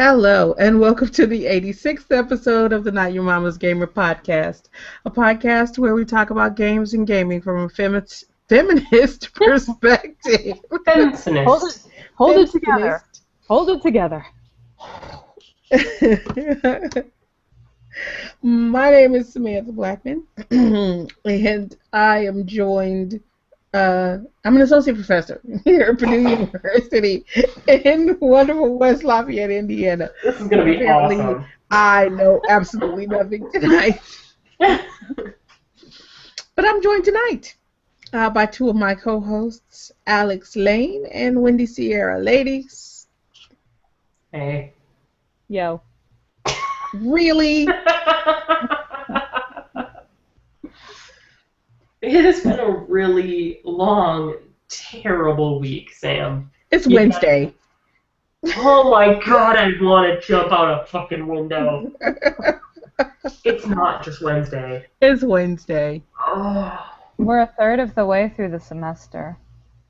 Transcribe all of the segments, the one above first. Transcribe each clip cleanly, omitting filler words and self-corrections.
Hello, and welcome to the 86th episode of the Not Your Mama's Gamer podcast, a podcast where we talk about games and gaming from a feminist perspective. Feminist. Hold it together. Hold it together. My name is Samantha Blackman, and I am joined. I'm an associate professor here at Purdue University in wonderful West Lafayette, Indiana. This is going to be awesome. I know absolutely nothing tonight. But I'm joined tonight by two of my co-hosts, Alex Lane and Wendy Sierra. Ladies. Hey. Yo. Really? It has been a really long, terrible week, Sam. It's Wednesday. Oh my god, I want to jump out a fucking window. It's not just Wednesday. It's Wednesday. Oh. We're a third of the way through the semester.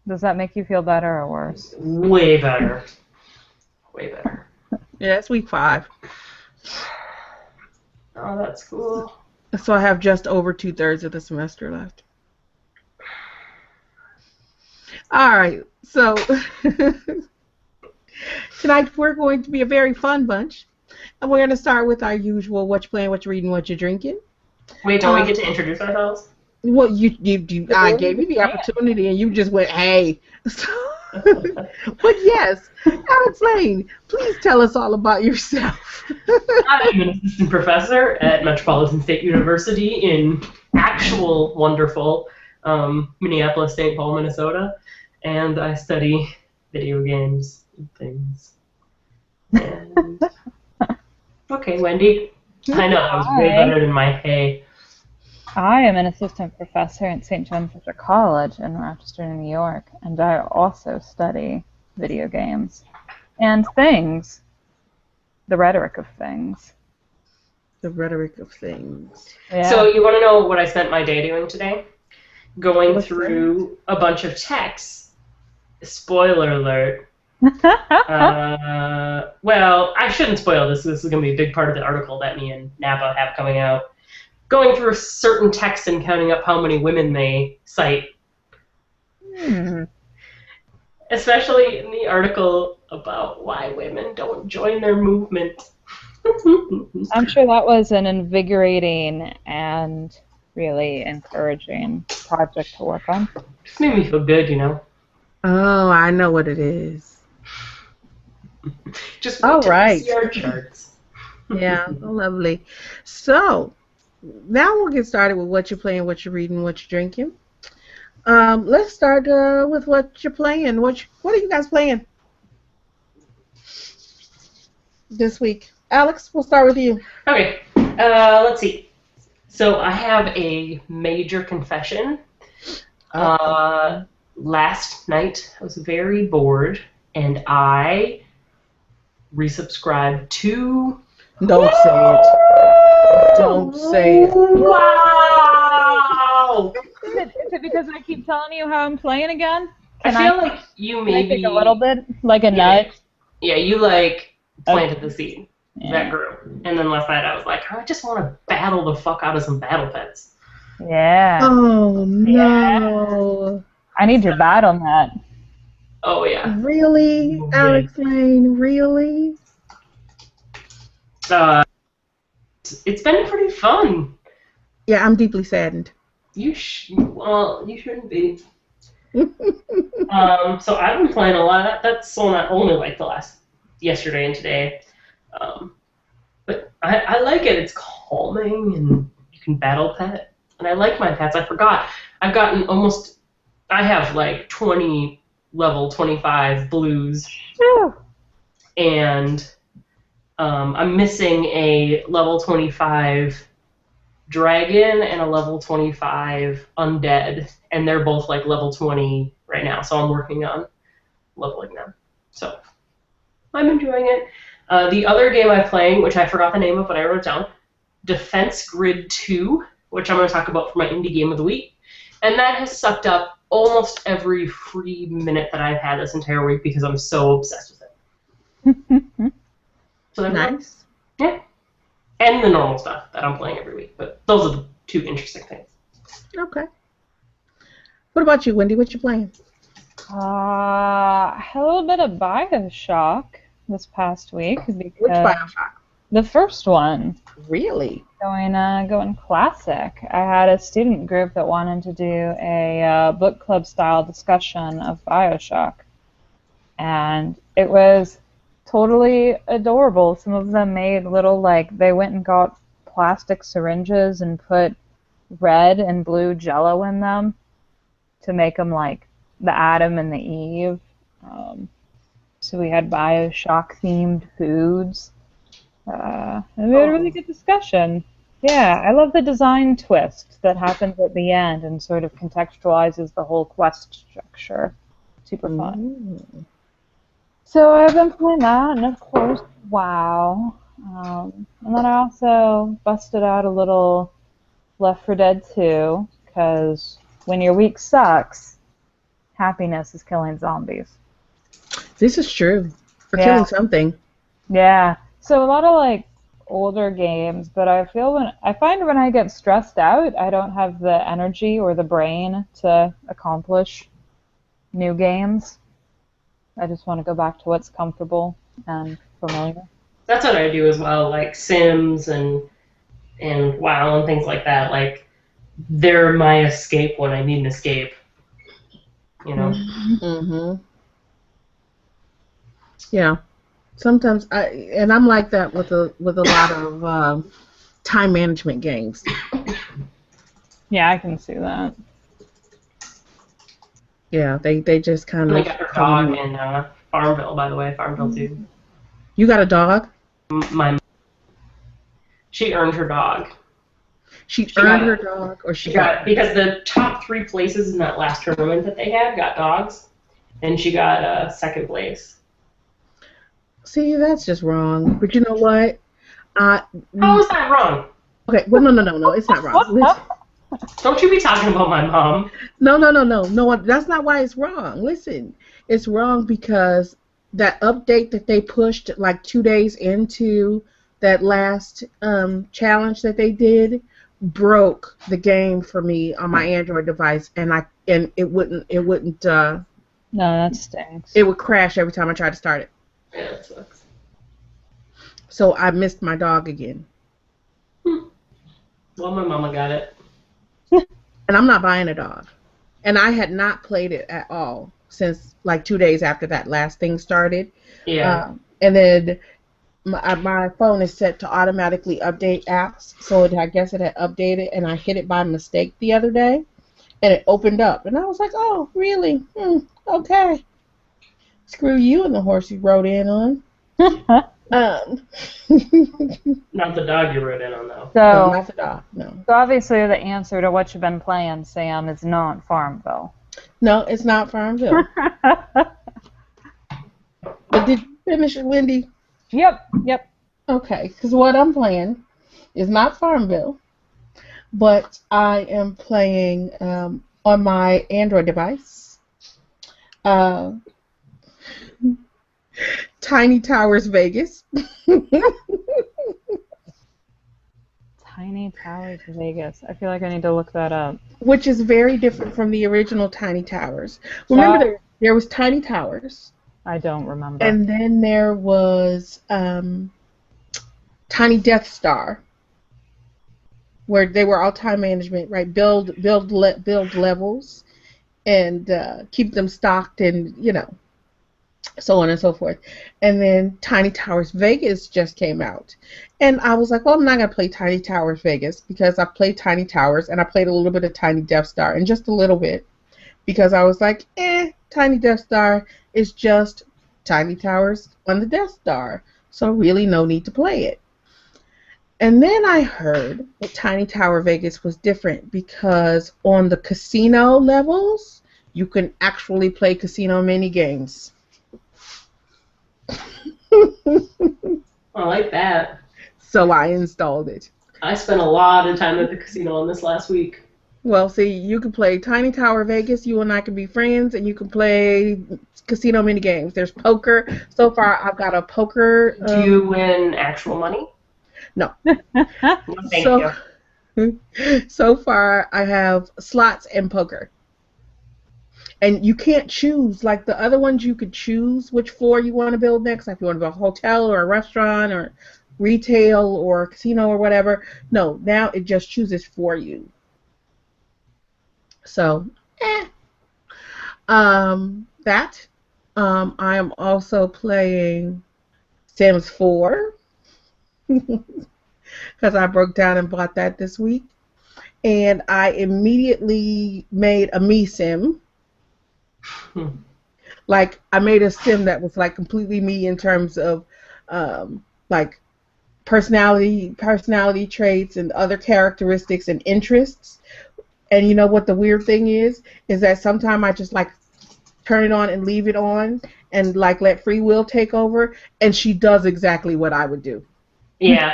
Does that make you feel better or worse? Way better. Way better. Yeah, it's week 5. Oh, that's cool. So I have just over 2/3 of the semester left. All right, so tonight we're going to be a very fun bunch, and we're going to start with our usual what you playing, what you reading, what you drinking. Wait, don't we get to introduce ourselves? Well, I gave you the opportunity, and you just went, hey. But yes, Alex Lane, please tell us all about yourself. I'm an assistant professor at Metropolitan State University in actual wonderful Minneapolis, St. Paul, Minnesota, and I study video games and things. And okay, Wendy. I know, that was way better than my hey. I am an assistant professor at St. John Fisher College in Rochester, New York, and I also study video games and things. The rhetoric of things. The rhetoric of things. Yeah. So you want to know what I spent my day doing today? Going through a bunch of texts. Spoiler alert. Well, I shouldn't spoil this. This is going to be a big part of the article that me and Napa have coming out. Going through certain texts and counting up how many women they cite. Especially in the article about why women don't join their movement. I'm sure that was an invigorating and really encouraging project to work on. Just made me feel good, you know. Oh, I know what it is. Just all right. See our charts. Yeah, lovely. So, now we'll get started with what you're playing, what you're reading, what you're drinking. Let's start with what you're playing. What are you guys playing this week? Alex, we'll start with you. Okay, let's see. So I have a major confession. Last night I was very bored, and I resubscribed to... Don't say it. Don't say it. Wow! Is it because I keep telling you how I'm playing again? I feel like you maybe... Can I take a little bit? Like a nudge? Yeah, you like planted the seed. Yeah. That grew. And then last night I was like, I just want to battle the fuck out of some battle pets. Yeah. Oh, no. I need your battle net. Oh, yeah. Really? Oh, Alex Lane, really? It's been pretty fun. Yeah, I'm deeply saddened. You shouldn't be. So I've been playing a lot. That's only like the last yesterday and today. But I like it. It's calming, and you can battle pet. And I like my pets. I forgot. I have like 20 level 25 blues. Whew. And I'm missing a level 25 dragon and a level 25 undead, and they're both like level 20 right now, so I'm working on leveling them. So I'm enjoying it. The other game I'm playing, which I forgot the name of, but I wrote it down, Defense Grid 2, which I'm going to talk about for my indie game of the week, and that has sucked up almost every free minute that I've had this entire week because I'm so obsessed with it. So Nice. yeah, and the normal stuff that I'm playing every week. But those are the two interesting things. Okay. What about you, Wendy? What you playing? I had a little bit of Bioshock this past week Which because Bioshock? the first one Really? going classic. I had a student group that wanted to do a book club style discussion of Bioshock, and it was totally adorable. Some of them made little they went and got plastic syringes and put red and blue Jello in them to make them like the Adam and the Eve. So we had Bioshock themed foods. And we had a really good discussion. Yeah, I love the design twist that happens at the end and sort of contextualizes the whole quest structure. Super fun. Mm. So I've been playing that, and of course, WoW. And then I also busted out a little Left 4 Dead 2, because when your week sucks, happiness is killing zombies. This is true. For Yeah. killing something. Yeah. So a lot of older games, but I find when I get stressed out, I don't have the energy or the brain to accomplish new games. I just want to go back to what's comfortable and familiar. That's what I do as well, like Sims and WoW and things like that. Like they're my escape when I need an escape. You know. Mm-hmm. Yeah. Sometimes I'm like that with a lot of time management games. Yeah, I can see that. Yeah, they just kind I of. got her dog in Farmville, by the way. Farmville 2. You got a dog? She earned her dog. She earned her dog, or she got because the top 3 places in that last tournament that they had got dogs, and she got second place. See, that's just wrong. But you know what? How is that wrong? Okay, well, no, it's not wrong. Listen. Don't you be talking about my mom. No, that's not why it's wrong. Listen, it's wrong because that update that they pushed like 2 days into that last challenge that they did broke the game for me on my Android device, and it wouldn't. No, that stinks. It would crash every time I tried to start it. Yeah, that sucks. So I missed my dog again. Well, my mama got it. And I'm not buying a dog. And I had not played it at all since like 2 days after that last thing started. Yeah. And then my phone is set to automatically update apps, so I guess it had updated, and I hit it by mistake the other day, and it opened up. And I was like, oh, really? Okay. Screw you and the horse you rode in on. Not the dog you rode in on, though. No, not the dog, no. So obviously the answer to what you've been playing, Sam, is not Farmville. No, it's not Farmville. But did you finish it, Wendy? Yep. Okay, because what I'm playing is not Farmville, but I am playing on my Android device Tiny Towers Vegas. Tiny Towers Vegas. I feel like I need to look that up. Which is very different from the original Tiny Towers. Remember, there was Tiny Towers. I don't remember. And then there was Tiny Death Star, where they were all time management, right? Build levels and keep them stocked, and so on and so forth. And then Tiny Towers Vegas just came out, and I was like, well, I'm not gonna play Tiny Towers Vegas because I played Tiny Towers and I played a little bit of Tiny Death Star, and just a little bit, because I was like, Tiny Death Star is just Tiny Towers on the Death Star, so really no need to play it. And then I heard that Tiny Tower Vegas was different because on the casino levels, you can actually play casino mini games. I like that. So I installed it. I spent a lot of time at the casino on this last week. Well, see, you can play Tiny Tower Vegas. You and I can be friends, and you can play casino mini games. There's poker. So far, I've got a poker. Do you win actual money? No. No, thank So, you. so far, I have slots and poker. And you can't choose. Like the other ones, you could choose which floor you want to build next. Like if you want to build a hotel or a restaurant or retail or a casino or whatever. No, now it just chooses for you. So, eh. That. I am also playing Sims 4 because I broke down and bought that this week. And I immediately made a me sim. Like I made a sim that was like completely me in terms of like personality traits and other characteristics and interests. And you know what the weird thing is that sometimes I just like turn it on and leave it on and like let free will take over, and she does exactly what I would do. Yeah.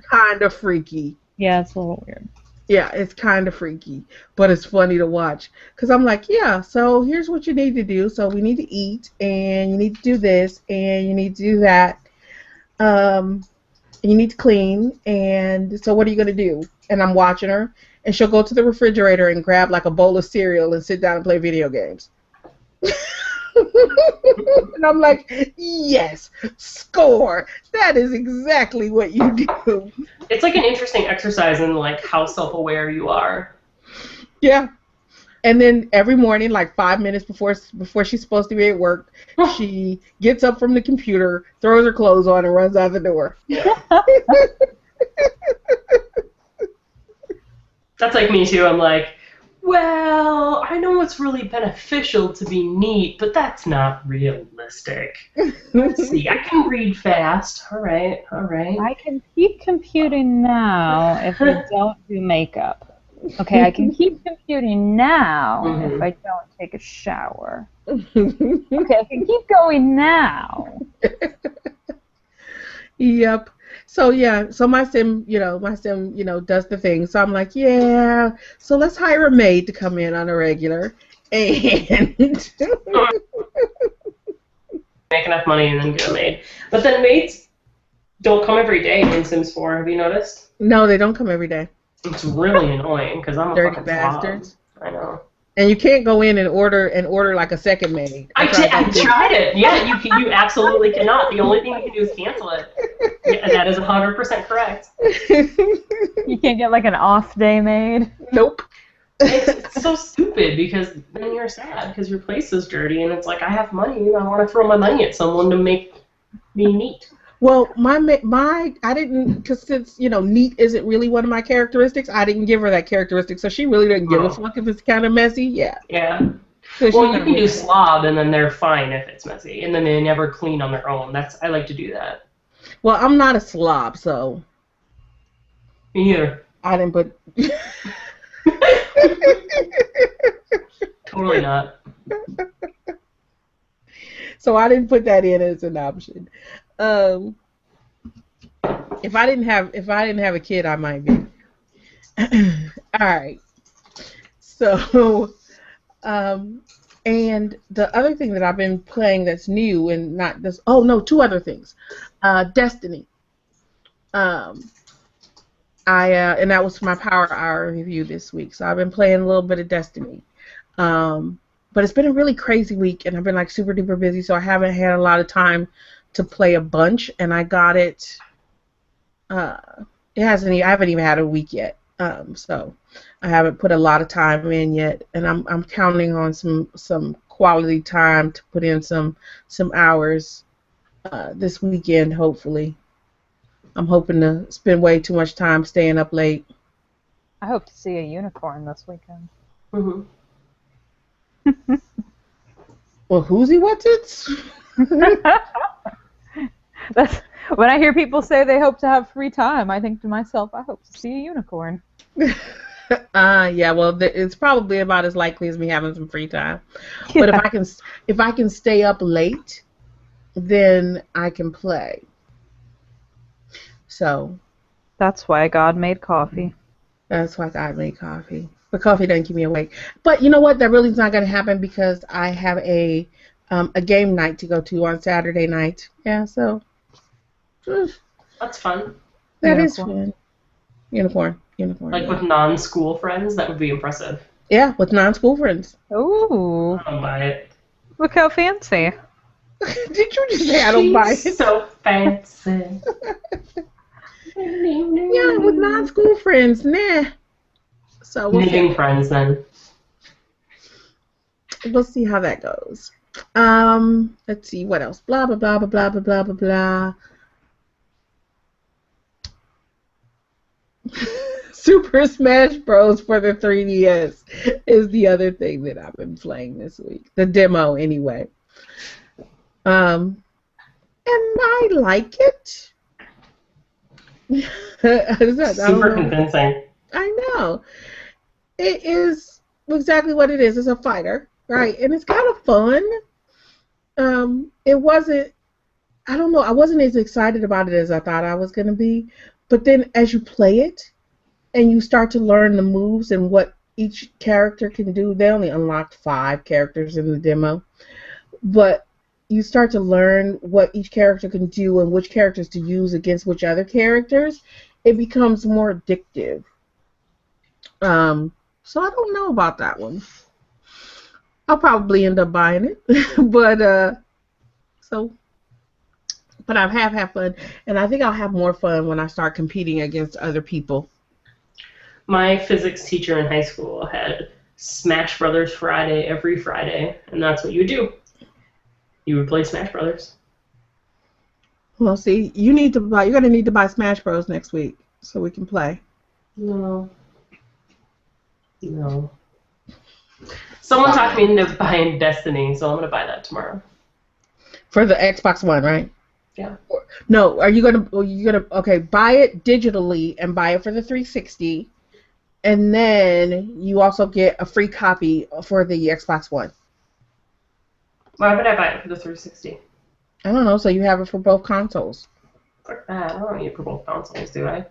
Kind of freaky. Yeah, it's a little weird. Yeah, it's kind of freaky, but it's funny to watch. Because I'm like, yeah, so here's what you need to do. So we need to eat, and you need to do this, and you need to do that. And you need to clean, and so what are you going to do? And I'm watching her, and she'll go to the refrigerator and grab like a bowl of cereal and sit down and play video games. And I'm like, yes, score. That is exactly what you do. It's like an interesting exercise in like how self-aware you are. Yeah. And then every morning, like 5 minutes before she's supposed to be at work, she gets up from the computer, throws her clothes on, and runs out the door. Yeah. That's like me too. I'm like, well, I know it's really beneficial to be neat, but that's not realistic. Let's see. I can read fast. All right. I can keep computing now if I don't do makeup. Okay, I can keep computing now if I don't take a shower. Okay, I can keep going now. Yep. So yeah, so my sim, does the thing. So I'm like, yeah. So let's hire a maid to come in on a regular, and make enough money and then get a maid. But then maids don't come every day in Sims 4. Have you noticed? No, they don't come every day. It's really annoying because I'm a Dirty fucking bastards. slob. I know. And you can't go in and order like a second maid. I tried it. Yeah, you absolutely cannot. The only thing you can do is cancel it. Yeah, that is 100% correct. You can't get like an off day made? Nope. It's so stupid because then you're sad because your place is dirty and it's like I have money. I want to throw my money at someone to make me neat. Well, I didn't, because since, neat isn't really one of my characteristics, I didn't give her that characteristic, so she really doesn't give a fuck if it's kind of messy, yeah. Yeah. So well, you can do slob, and then they're fine if it's messy, and then they never clean on their own. I like to do that. Well, I'm not a slob, so. Me either. I didn't put. Totally not. So I didn't put that in as an option. If I didn't have a kid, I might be. All right. So, and the other thing that I've been playing that's new and not this. Oh no, two other things. Destiny. And that was for my Power Hour review this week. So I've been playing a little bit of Destiny. But it's been a really crazy week, and I've been like super duper busy, so I haven't had a lot of time to play a bunch. And I got it. I haven't even had a week yet. So I haven't put a lot of time in yet, and I'm counting on some quality time to put in some hours this weekend. Hopefully, I'm hoping to spend way too much time staying up late. I hope to see a unicorn this weekend. Mm-hmm. Well, who's he? What's it? That's when I hear people say they hope to have free time. I think to myself, I hope to see a unicorn. Yeah. Well, it's probably about as likely as me having some free time. Yeah. But if I can stay up late, then I can play. So. That's why God made coffee. That's why God made coffee. But coffee doesn't keep me awake. But you know what? That really is not going to happen because I have a game night to go to on Saturday night. Yeah, so That's fun. that is fun. Unicorn. Like with non-school friends, that would be impressive. Yeah, with non-school friends. Ooh. I don't buy it. Look how fancy. Did you just say I don't buy it? So fancy. Yeah, with non-school friends, nah. So Knitting friends, then. We'll see how that goes. Let's see what else. Blah blah blah blah blah blah blah blah. Super Smash Bros. For the 3DS is the other thing that I've been playing this week. The demo, anyway. And I like it. Super convincing. I know. It is exactly what it is. It's a fighter, right? And it's kind of fun. It wasn't, I don't know, I wasn't as excited about it as I thought I was going to be. But then as you play it and you start to learn the moves and what each character can do, they only unlocked 5 characters in the demo. But you start to learn what each character can do and which characters to use against which other characters. It becomes more addictive. So I don't know about that one. I'll probably end up buying it, but I've had fun, and I think I'll have more fun when I start competing against other people. My physics teacher in high school had Smash Brothers Friday every Friday, and that's what you would do. You would play Smash Brothers. Well, see, you're gonna need to buy Smash Bros. Next week so we can play. No. Someone talked me into buying Destiny, so I'm gonna buy that tomorrow. For the Xbox One, right? Yeah. No, are you gonna buy it digitally and buy it for the 360, and then you also get a free copy for the Xbox One. Why would I buy it for the 360? I don't know, so you have it for both consoles. Fuck that. I don't need it for both consoles, do I?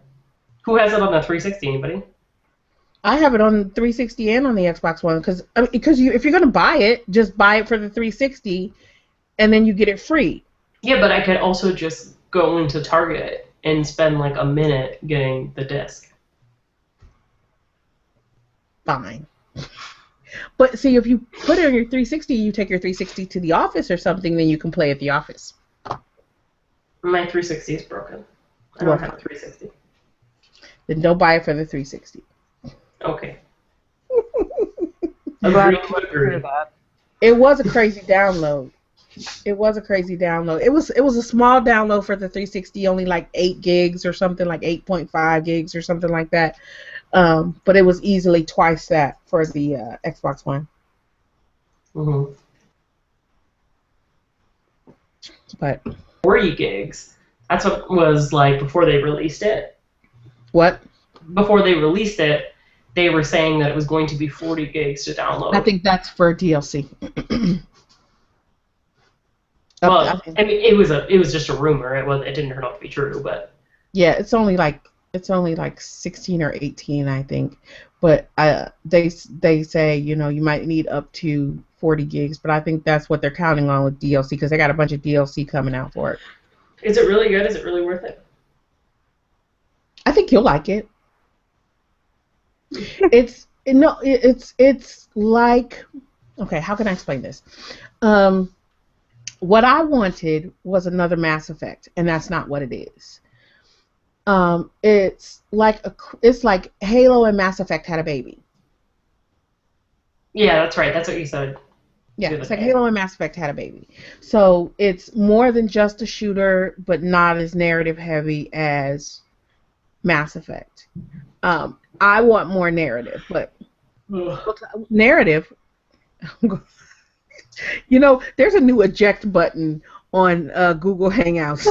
Who has it on the 360? Anybody? I have it on 360 and on the Xbox One because if you're gonna buy it, just buy it for the 360, and then you get it free. Yeah, but I could also just go into Target and spend like a minute getting the disc. Fine. But see, if you put it on your 360, you take your 360 to the office or something, then you can play at the office. My 360 is broken. I don't have a 360. Then don't buy it for the 360. Okay. Agree. It was a crazy download. It was a small download for the 360, only like 8 gigs or something, like 8.5 gigs or something like that. But it was easily twice that for the Xbox One. Mm-hmm. But 40 gigs. That's what was like before they released it. What? Before they released it, they were saying that it was going to be 40 gigs to download. I think that's for DLC. Well, I mean, it was just a rumor. It didn't turn out to be true, but yeah, it's only like 16 or 18, I think. But they say you might need up to 40 gigs, but I think that's what they're counting on with DLC because they got a bunch of DLC coming out for it. Is it really good? Is it really worth it? I think you'll like it. It's like, okay, how can I explain this? What I wanted was another Mass Effect, and that's not what it is. It's like Halo and Mass Effect had a baby. Yeah, that's right. That's what you said. Yeah, it's like Halo and Mass Effect had a baby. So it's more than just a shooter, but not as narrative heavy as Mass Effect. I want more narrative, but narrative. There's a new eject button on Google Hangouts.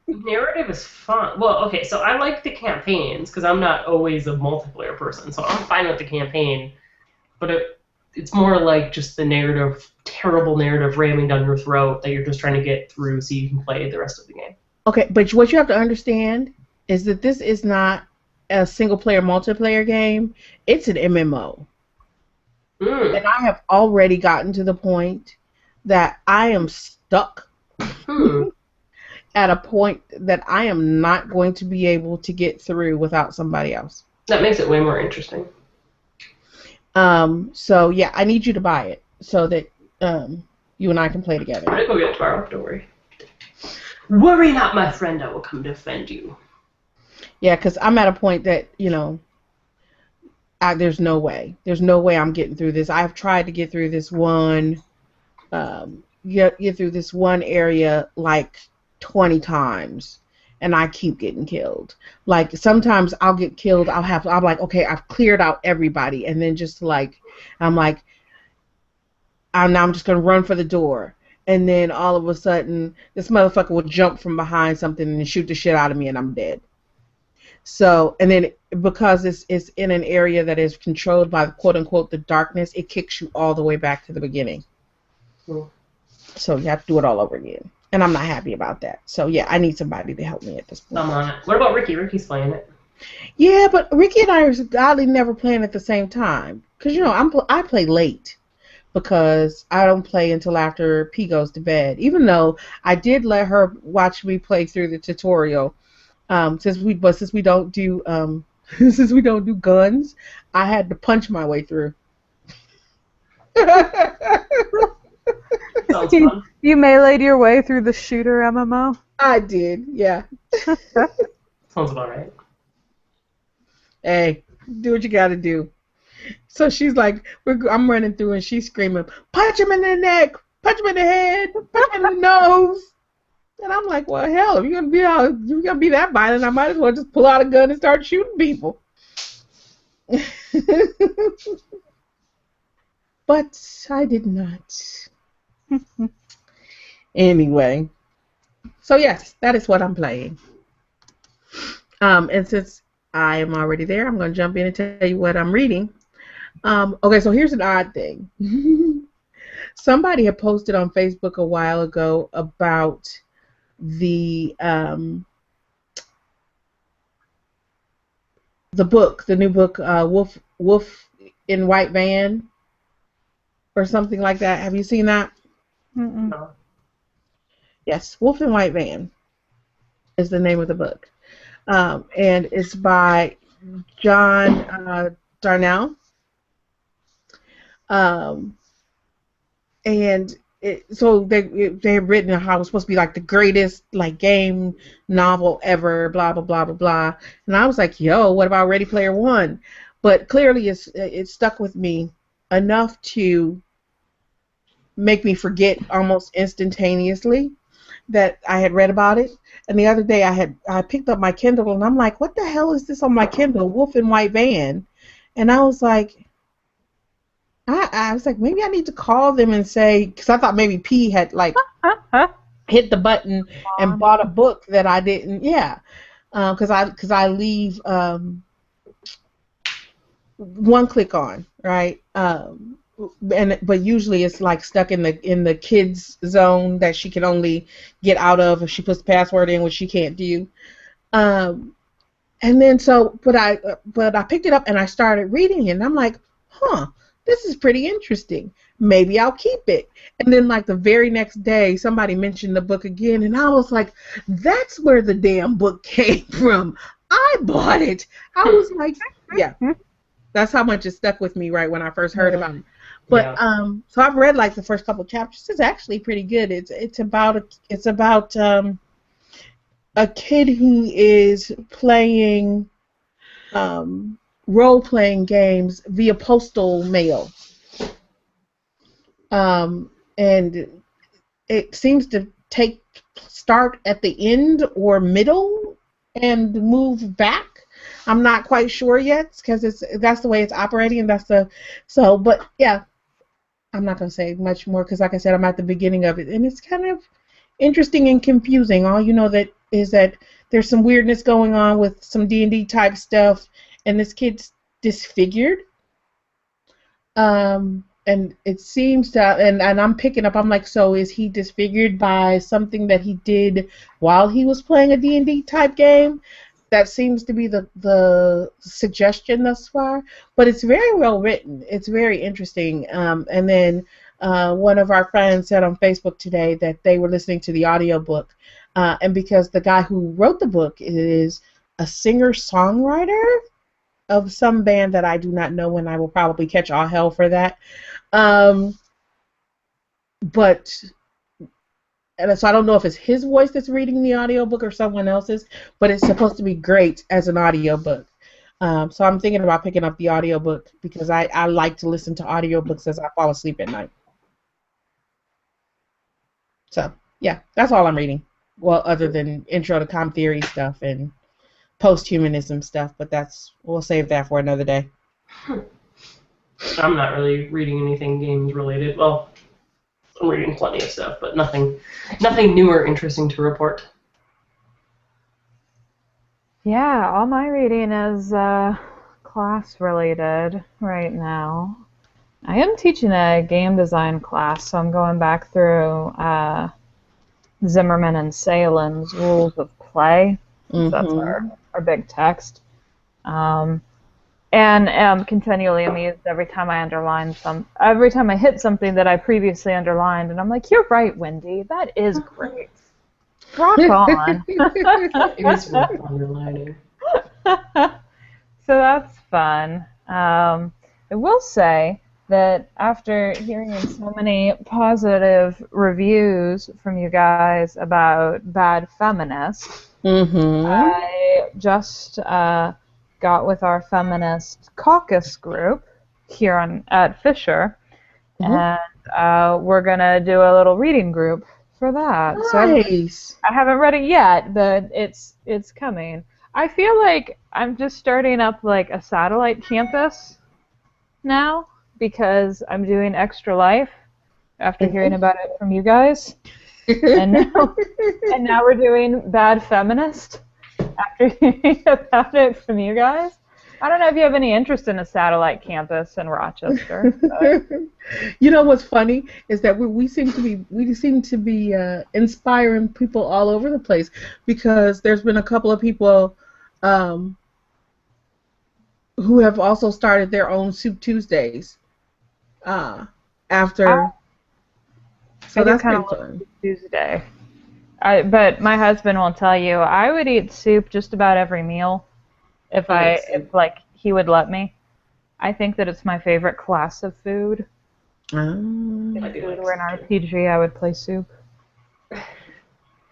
Narrative is fun. Well, okay, so I like the campaigns because I'm not always a multiplayer person, so I'm fine with the campaign. But it's more like just the narrative, terrible narrative ramming down your throat that you're just trying to get through so you can play the rest of the game. Okay, but what you have to understand is that this is not a single player multiplayer game, it's an MMO. Mm. And I have already gotten to the point that I am stuck Hmm. at a point that I am not going to be able to get through without somebody else. That makes it way more interesting. So yeah, I need you to buy it so that you and I can play I'm together. gonna go get it tomorrow. Don't worry. Worry not, my friend. I will come defend you. Yeah, because I'm at a point that, there's no way. There's no way I'm getting through this. I've tried to get through this one, get through this one area like 20 times, and I keep getting killed. Like sometimes I'll get killed. I'm like, okay, I've cleared out everybody, and then just like, I'm like, I'm just gonna run for the door, and then all of a sudden, this motherfucker will jump from behind something and shoot the shit out of me, and I'm dead. So, and then because it's in an area that is controlled by quote unquote the darkness, it kicks you all the way back to the beginning. Mm. So you have to do it all over again. And I'm not happy about that. So yeah, I need somebody to help me at this point. I'm on it. What about Ricky? Ricky's playing it. Yeah, but Ricky and I are godly never playing at the same time. Because, I play late. Because I don't play until after P goes to bed. Even though I did let her watch me play through the tutorial. Since we don't do since we don't do guns, I had to punch my way through. Sounds fun. You meleeed your way through the shooter MMO? I did, yeah. Sounds about right. Hey, do what you gotta do. So she's like, I'm running through and she's screaming, punch him in the neck, punch him in the head, punch him in the nose. And I'm like, well, hell, if you're gonna be that violent, I might as well just pull out a gun and start shooting people. But I did not. Anyway, so yes, that is what I'm playing. And since I am already there, I'm going to jump in and tell you what I'm reading. Okay, so here's an odd thing. Somebody had posted on Facebook a while ago about the new book, Wolf in White Van, or something like that. Have you seen that? Mm-mm. No. Yes, Wolf in White Van is the name of the book. And it's by John Darnell. And so they have written how it's supposed to be like the greatest like game novel ever, blah blah blah blah blah. And I was like, yo, what about Ready Player One? But clearly it stuck with me enough to make me forget almost instantaneously that I had read about it. And the other day I picked up my Kindle and I'm like, what the hell is this on my Kindle? Wolf in White Van. And I was like, maybe I need to call them and say, because I thought maybe P had like hit the button and bought a book that I didn't. Yeah, because I leave one click on, right. But usually it's like stuck in the kids zone that she can only get out of if she puts the password in, which she can't do. And then but I picked it up and I started reading it and I'm like, this is pretty interesting. Maybe I'll keep it. And then like the very next day somebody mentioned the book again and I was like, that's where the damn book came from. I bought it. I was like, yeah. That's how much it stuck with me right when I first heard about it. But so I've read like the first couple chapters. It's actually pretty good. It's about a kid who is playing role-playing games via postal mail. And it seems to start at the end or middle and move back. I'm not quite sure yet because that's the way it's operating, and but yeah, I'm not gonna say much more because, like I said, I'm at the beginning of it, and it's kind of interesting and confusing. All you know is that there's some weirdness going on with some D&D type stuff, and this kid's disfigured. And it seems to, and I'm picking up. I'm like, so is he disfigured by something that he did while he was playing a D&D type game? that seems to be the suggestion thus far. But it's very well written. It's very interesting. And then one of our friends said on Facebook today that they were listening to the audiobook. And because the guy who wrote the book is a singer-songwriter of some band that I do not know, and I will probably catch all hell for that. But and so I don't know if it's his voice that's reading the audiobook or someone else's, but it's supposed to be great as an audiobook. So I'm thinking about picking up the audiobook because I like to listen to audiobooks as I fall asleep at night. So, yeah, that's all I'm reading. Well, other than intro to com theory stuff and post-humanism stuff, but we'll save that for another day. I'm not really reading anything games related. Well, I'm reading plenty of stuff, but nothing new or interesting to report. Yeah, all my reading is class related right now. I am teaching a game design class, so I'm going back through Zimmerman and Salen's Rules of Play. Mm-hmm. That's our big text. And am continually amused every time I hit something that I previously underlined, and I'm like, "You're right, Wendy. That is great. Rock on." It is worth underlining. So that's fun. I will say that after hearing so many positive reviews from you guys about Bad Feminist, I just got with our feminist caucus group here at Fisher, and we're gonna do a little reading group for that. Nice. So I haven't read it yet, but it's coming. I feel like I'm just starting up like a satellite campus now because I'm doing Extra Life after hearing about it from you guys, and now we're doing Bad Feminist after hearing about it from you guys. I don't know if you have any interest in a satellite campus in Rochester. You know what's funny is that we seem to be inspiring people all over the place because there's been a couple of people who have also started their own Soup Tuesdays after. So that's been fun. Tuesday. But my husband will tell you I would eat soup just about every meal if he would let me. I think that it's my favorite class of food. If we were in RPG, I would play soup.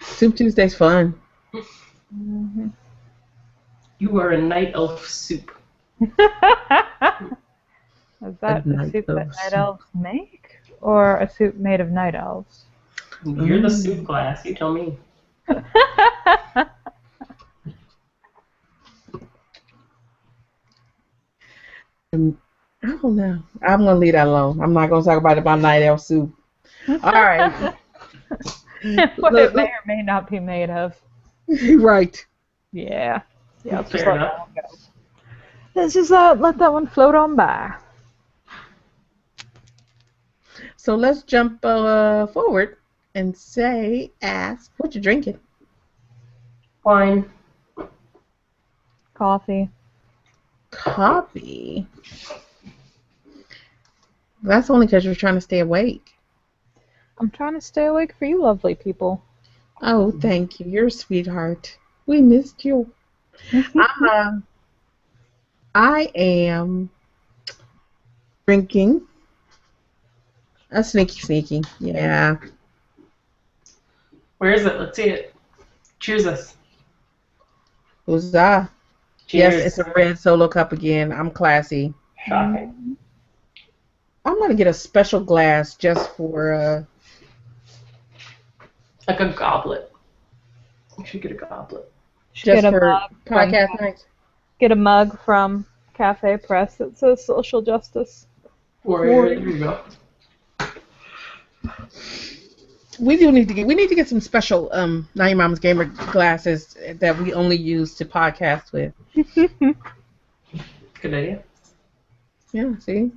Soup Tuesday's fun. Mm-hmm. You are a night elf soup. Is that a soup that night elves make, or a soup made of night elves? You're the soup class. You tell me. I don't know. I'm going to leave that alone. I'm not going to talk about night elf soup. All right. What it may or may not be made of. Right. Yeah. Let's just let that one go. Let's just let that one float on by. So let's jump forward and ask what you're drinking. Wine. Coffee. Coffee? That's only because you're trying to stay awake. I'm trying to stay awake for you lovely people. Oh, thank you. You're a sweetheart. We missed you. I am drinking a sneaky. Yeah. Where is it? Let's see it. Cheers us. Huzzah. Cheers. Yes, it's a red Solo cup again. I'm classy. Shocking. I'm going to get a special glass just for... like a goblet. You should get a goblet. Just for podcast nights. Get a mug from Cafe Press that says social justice. Warrior. There you go. We need to get some special Now Your Mama's Gamer glasses that we only use to podcast with. Good idea. Yeah, see?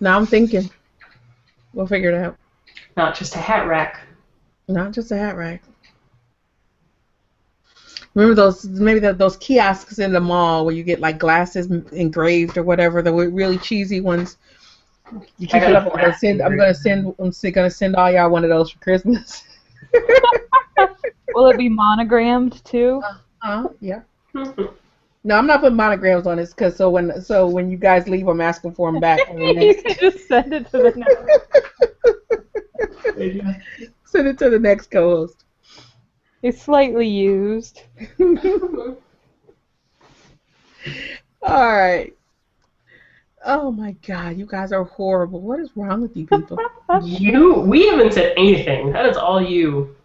Now I'm thinking. We'll figure it out. Not just a hat rack. Not just a hat rack. Remember those maybe those kiosks in the mall where you get like glasses engraved or whatever, the really cheesy ones. You keep it up. I'm gonna send all y'all one of those for Christmas. Will it be monogrammed too? Yeah. No, I'm not putting monograms on this because so when you guys leave, I'm asking for them back. You can just send it to the next. Send it to the next co-host. It's slightly used. All right. Oh my God, you guys are horrible. What is wrong with you people? We haven't said anything. That is all you.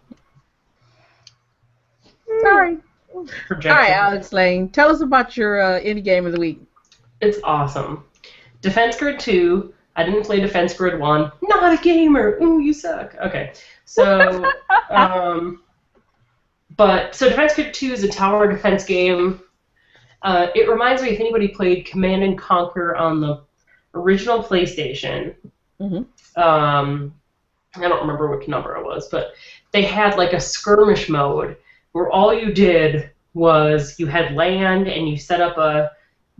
Sorry. Projection. All right, Alex Lane, tell us about your indie game of the week. It's awesome. Defense Grid 2. I didn't play Defense Grid 1. Not a gamer. Ooh, you suck. Okay. So, so Defense Grid 2 is a tower defense game. It reminds me if anybody played Command and Conquer on the original PlayStation. Mm-hmm. I don't remember which number it was, but they had like a skirmish mode where all you did was you had land and you set up a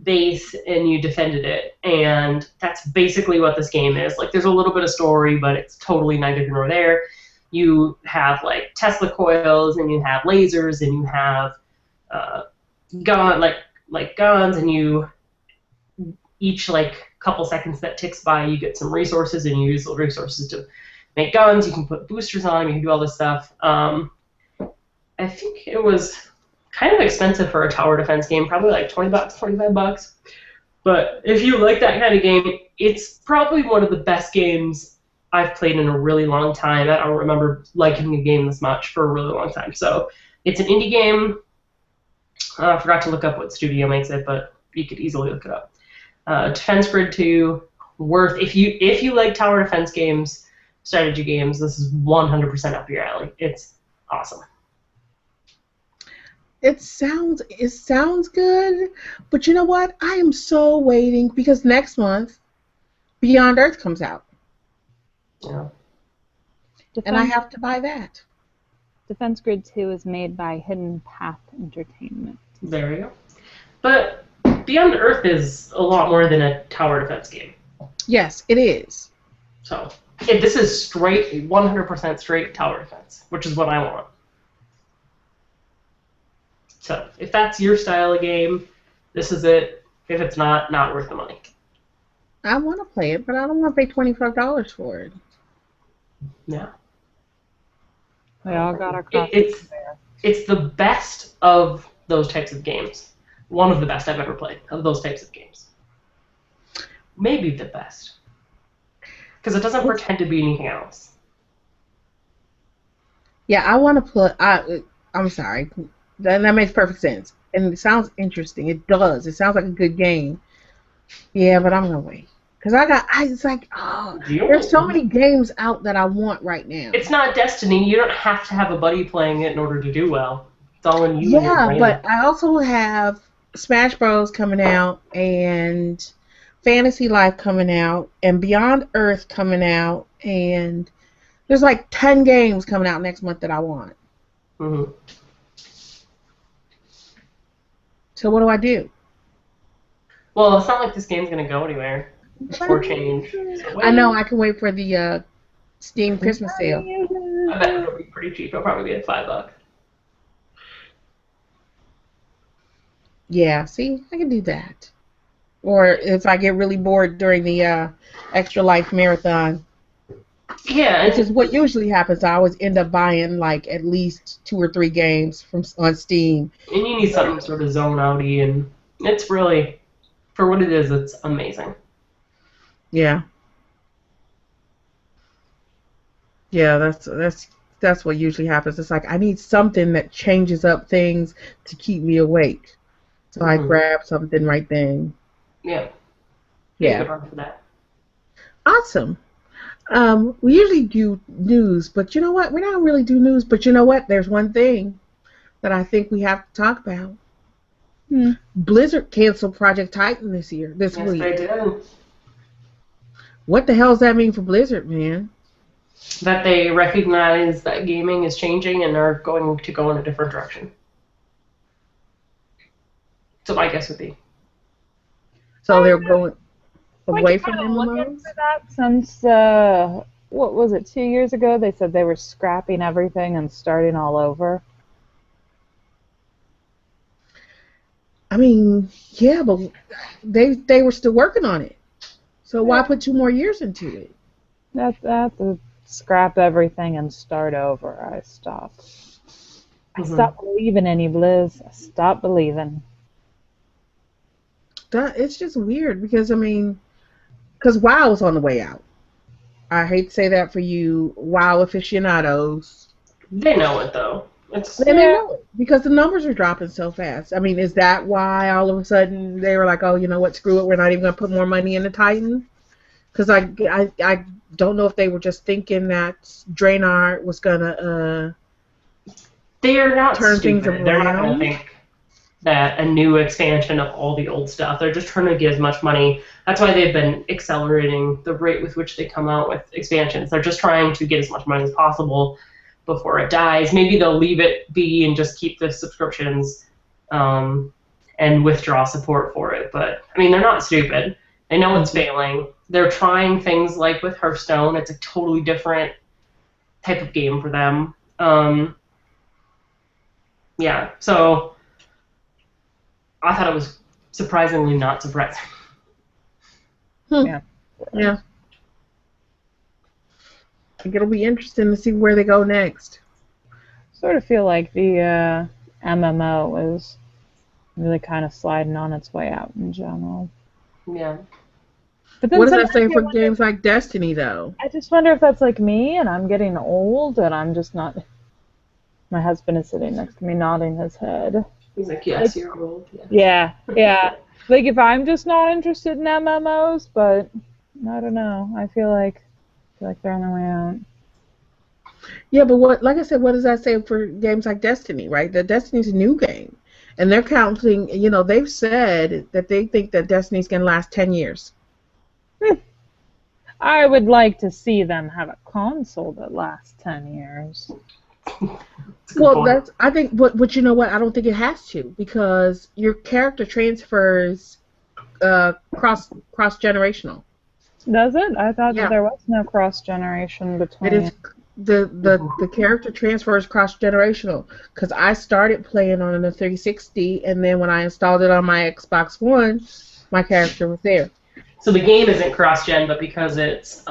base and you defended it. And that's basically what this game is. Like, there's a little bit of story, but it's totally neither here nor there. You have like Tesla coils and you have lasers and you have guns, and you each like couple seconds that ticks by you get some resources and you use those resources to make guns. You can put boosters on them, you can do all this stuff. I think it was kind of expensive for a tower defense game, probably like $20, $25. But if you like that kind of game, it's probably one of the best games I've played in a really long time. I don't remember liking a game this much for a really long time. So it's an indie game. I forgot to look up what studio makes it, but you could easily look it up. Defense Grid 2, worth if you like tower defense games, strategy games, this is 100% up your alley. It's awesome. It sounds good, but you know what? I am so waiting because next month, Beyond Earth comes out. Yeah. And I have to buy that. Defense Grid 2 is made by Hidden Path Entertainment. There you go. But Beyond Earth is a lot more than a tower defense game. Yes, it is. So this is straight, 100% straight tower defense, which is what I want. So if that's your style of game, this is it. If it's not worth the money. I want to play it, but I don't want to pay $25 for it. Yeah. We all got our crosses there. It's the best of those types of games. One of the best I've ever played of those types of games. Maybe the best. Because it doesn't pretend to be anything else. Yeah, I want to play. I'm sorry. That makes perfect sense. And it sounds interesting. It does. It sounds like a good game. Yeah, but I'm going to wait. Because there's so many games out that I want right now. It's not Destiny. You don't have to have a buddy playing it in order to do well. It's all in you. Yeah, but I also have Smash Bros. Coming out, and Fantasy Life coming out, and Beyond Earth coming out, and there's like 10 games coming out next month that I want. Mm-hmm. So what do I do? Well, it's not like this game's going to go anywhere or change. So I know. I can wait for the Steam Christmas sale. I bet it'll be pretty cheap. It'll probably be at $5. Yeah, see? I can do that. Or if I get really bored during the Extra Life Marathon. Yeah. Which is what usually happens. I always end up buying like at least 2 or 3 games on Steam. And you need something sort of zone outy, and it's really, for what it is, it's amazing. Yeah. Yeah, that's what usually happens. It's like I need something that changes up things to keep me awake. So I grab something right then. Yeah. Yeah. Good run for that. Awesome. We usually do news, but you know what? We don't really do news, but you know what? There's one thing that I think we have to talk about. Blizzard canceled Project Titan this week. Yes, they did. What the hell does that mean for Blizzard, man? That they recognize that gaming is changing and are going to go in a different direction. So my guess would be. So they're going We away could from kind of look MMOs? into that since, what was it, 2 years ago? They said they were scrapping everything and starting all over. I mean, yeah, but they were still working on it. So why put 2 more years into it? That to scrap everything and start over. I stopped. I stopped believing in you, Bliz. I stopped believing. It's just weird because I mean, because WoW was on the way out. I hate to say that for you, WoW aficionados. They know it though. It's And they know it because the numbers are dropping so fast. I mean, is that why all of a sudden they were like, oh, you know what, screw it, we're not even going to put more money into Titan? Because I don't know if they were just thinking that Draenor was going to they are not turn stupid. things around. They're not going to think that a new expansion of all the old stuff. They're just trying to get as much money. That's why they've been accelerating the rate with which they come out with expansions. They're just trying to get as much money as possible before it dies. Maybe they'll leave it be and just keep the subscriptions and withdraw support for it. But, I mean, they're not stupid. They know it's failing. They're trying things like with Hearthstone. It's a totally different type of game for them. Yeah, so I thought it was surprisingly not surprising. Yeah. Yeah. I think it'll be interesting to see where they go next. Sort of feel like the MMO is really kind of sliding on its way out in general. Yeah. But then What does that sometimes say you for wonder- games like Destiny, though? I just wonder if that's like me and I'm getting old and I'm just not. My husband is sitting next to me nodding his head. He's like, yes, you're old. Yeah, yeah. Like if I'm just not interested in MMOs, but I don't know. I feel like they're on their way out. Yeah, but what, like I said, what does that say for games like Destiny, right? That Destiny's a new game. And they're counting, you know, they've said that they think that Destiny's going to last 10 years. I would like to see them have a console that lasts 10 years. Well, I think, but you know what? I don't think it has to because your character transfers cross-generational. Does it? I thought Yeah. that there was no cross-generation between. It is the character transfers cross-generational because I started playing on the 360 and then when I installed it on my Xbox One, my character was there. So the game isn't cross-gen, but because it's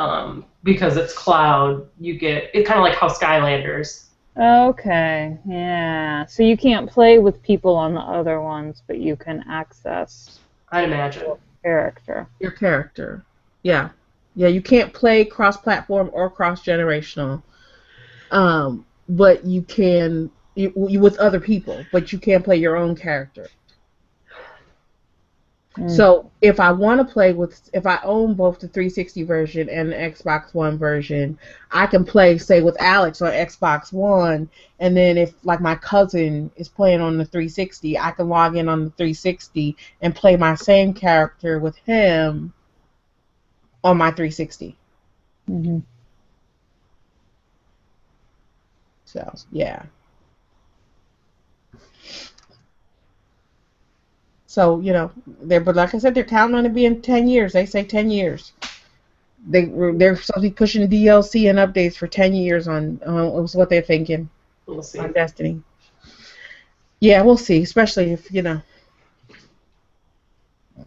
cloud, you get it's kind of like how Skylanders. Okay, yeah. So you can't play with people on the other ones, but you can access I'd imagine. character. Your character, yeah. You can't play cross-platform or cross-generational, but you can you with other people, but you can't play your own character. So if I want to play if I own both the 360 version and the Xbox One version, I can play, say, with Alex on Xbox One, and then if, like, my cousin is playing on the 360, I can log in on the 360 and play my same character with him on my 360. Mm-hmm. So, yeah. So, you know, but like I said, they're counting on it being 10 years. They say 10 years. They're supposed to be pushing DLC and updates for 10 years on was what they're thinking. We'll see. On Destiny. Yeah, we'll see, especially if, you know,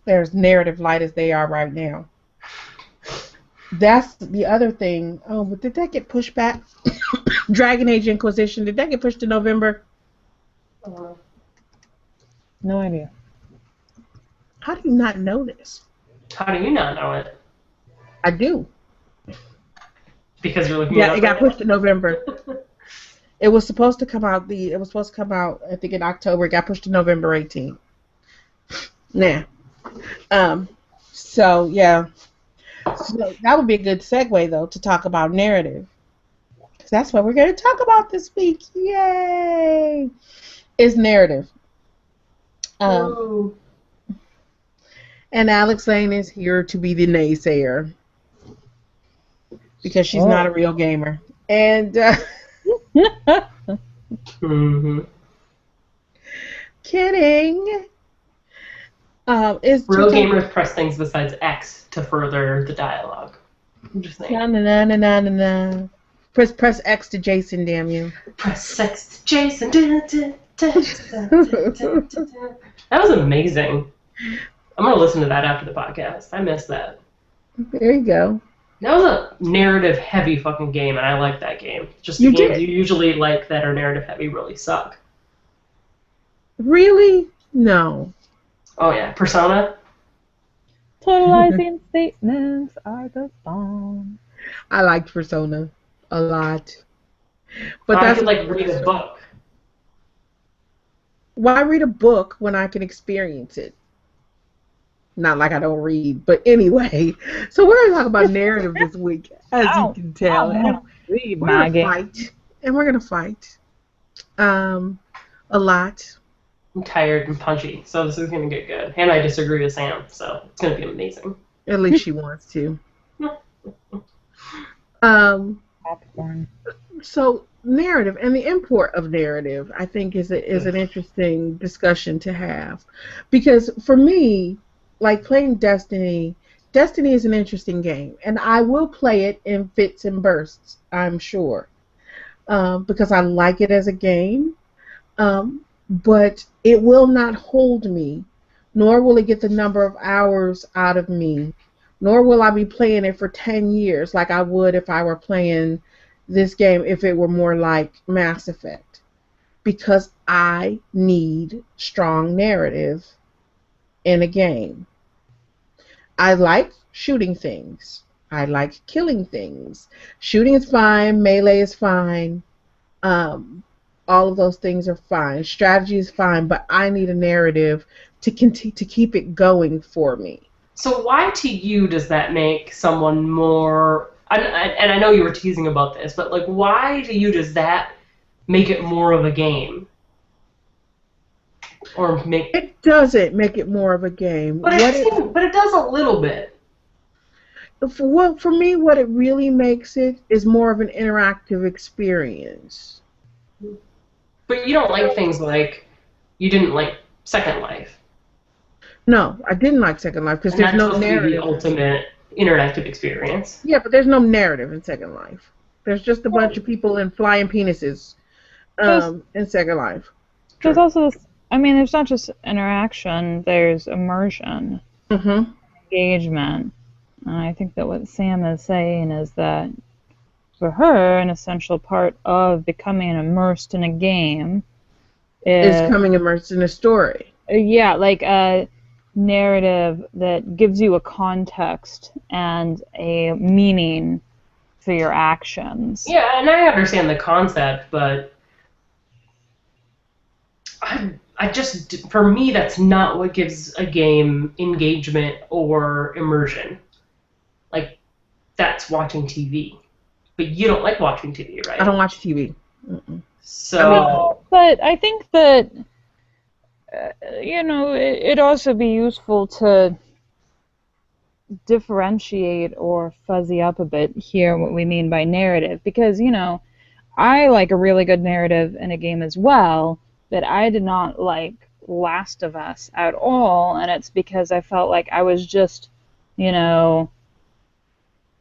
there's narrative light as they are right now. That's the other thing. Oh, but did that get pushed back? Dragon Age Inquisition, did that get pushed to November? No idea. How do you not know this? How do you not know it? I do. Because you're looking. Yeah, it got pushed to November. It was supposed to come out. I think, in October. It got pushed to November 18th. Nah. So yeah. So that would be a good segue though to talk about narrative, because that's what we're going to talk about this week. Yay! Is narrative. And Alex Lane is here to be the naysayer because she's not a real gamer. And Mm-hmm. kidding. It's two Real types. gamers press things besides X to further the dialogue. I'm just saying. Na na na na na na na. Press X to Jason, damn you. Press sex, Jason. That was amazing. I'm gonna listen to that after the podcast. I missed that. There you go. That was a narrative-heavy fucking game, and I like that game. Just the You games did. you usually like that are narrative-heavy really suck. Really? No. Oh yeah, Persona. Totalizing statements are the bomb. I liked Persona a lot. But I that's could like read a book. Why read a book when I can experience it? Not like I don't read, but anyway. So we're gonna talk about narrative this week, as you can tell. And Read we're gonna Maggie. fight. And we're gonna fight. A lot. I'm tired and punchy, so this is gonna get good. And I disagree with Sam, so it's gonna be amazing. At least she wants to. Um Popcorn. So narrative and the import of narrative, I think, is an interesting discussion to have, because for me, like playing Destiny is an interesting game, and I will play it in fits and bursts, I'm sure, because I like it as a game, but it will not hold me, nor will it get the number of hours out of me, nor will I be playing it for 10 years like I would if I were playing this game if it were more like Mass Effect, because I need strong narrative in a game. I like shooting things. I like killing things. Shooting is fine. Melee is fine. All of those things are fine. Strategy is fine, but I need a narrative to keep it going for me. So why to you does that make someone more... And I know you were teasing about this, but like, why to you does that make it more of a game? Or make... It doesn't make it more of a game. But it does a little bit. For me, what it really makes it is more of an interactive experience. But you don't like things like... You didn't like Second Life. No, I didn't like Second Life because And there's that's no supposed to be the narrative. ultimate interactive experience. Yeah, but there's no narrative in Second Life. There's just a bunch of people in flying penises in Second Life. There's also this, I mean, there's not just interaction, there's immersion, engagement. And I think that what Sam is saying is that for her, an essential part of becoming immersed in a game is becoming immersed in a story. Yeah, like a narrative that gives you a context and a meaning for your actions. Yeah, and I understand the concept, but I just, for me, that's not what gives a game engagement or immersion. Like, that's watching TV. But you don't like watching TV, right? I don't watch TV. Mm-mm. So... But I think that, it'd also be useful to differentiate or fuzzy up a bit here what we mean by narrative, because, I like a really good narrative in a game as well, but I did not like Last of Us at all, and it's because I felt like I was just,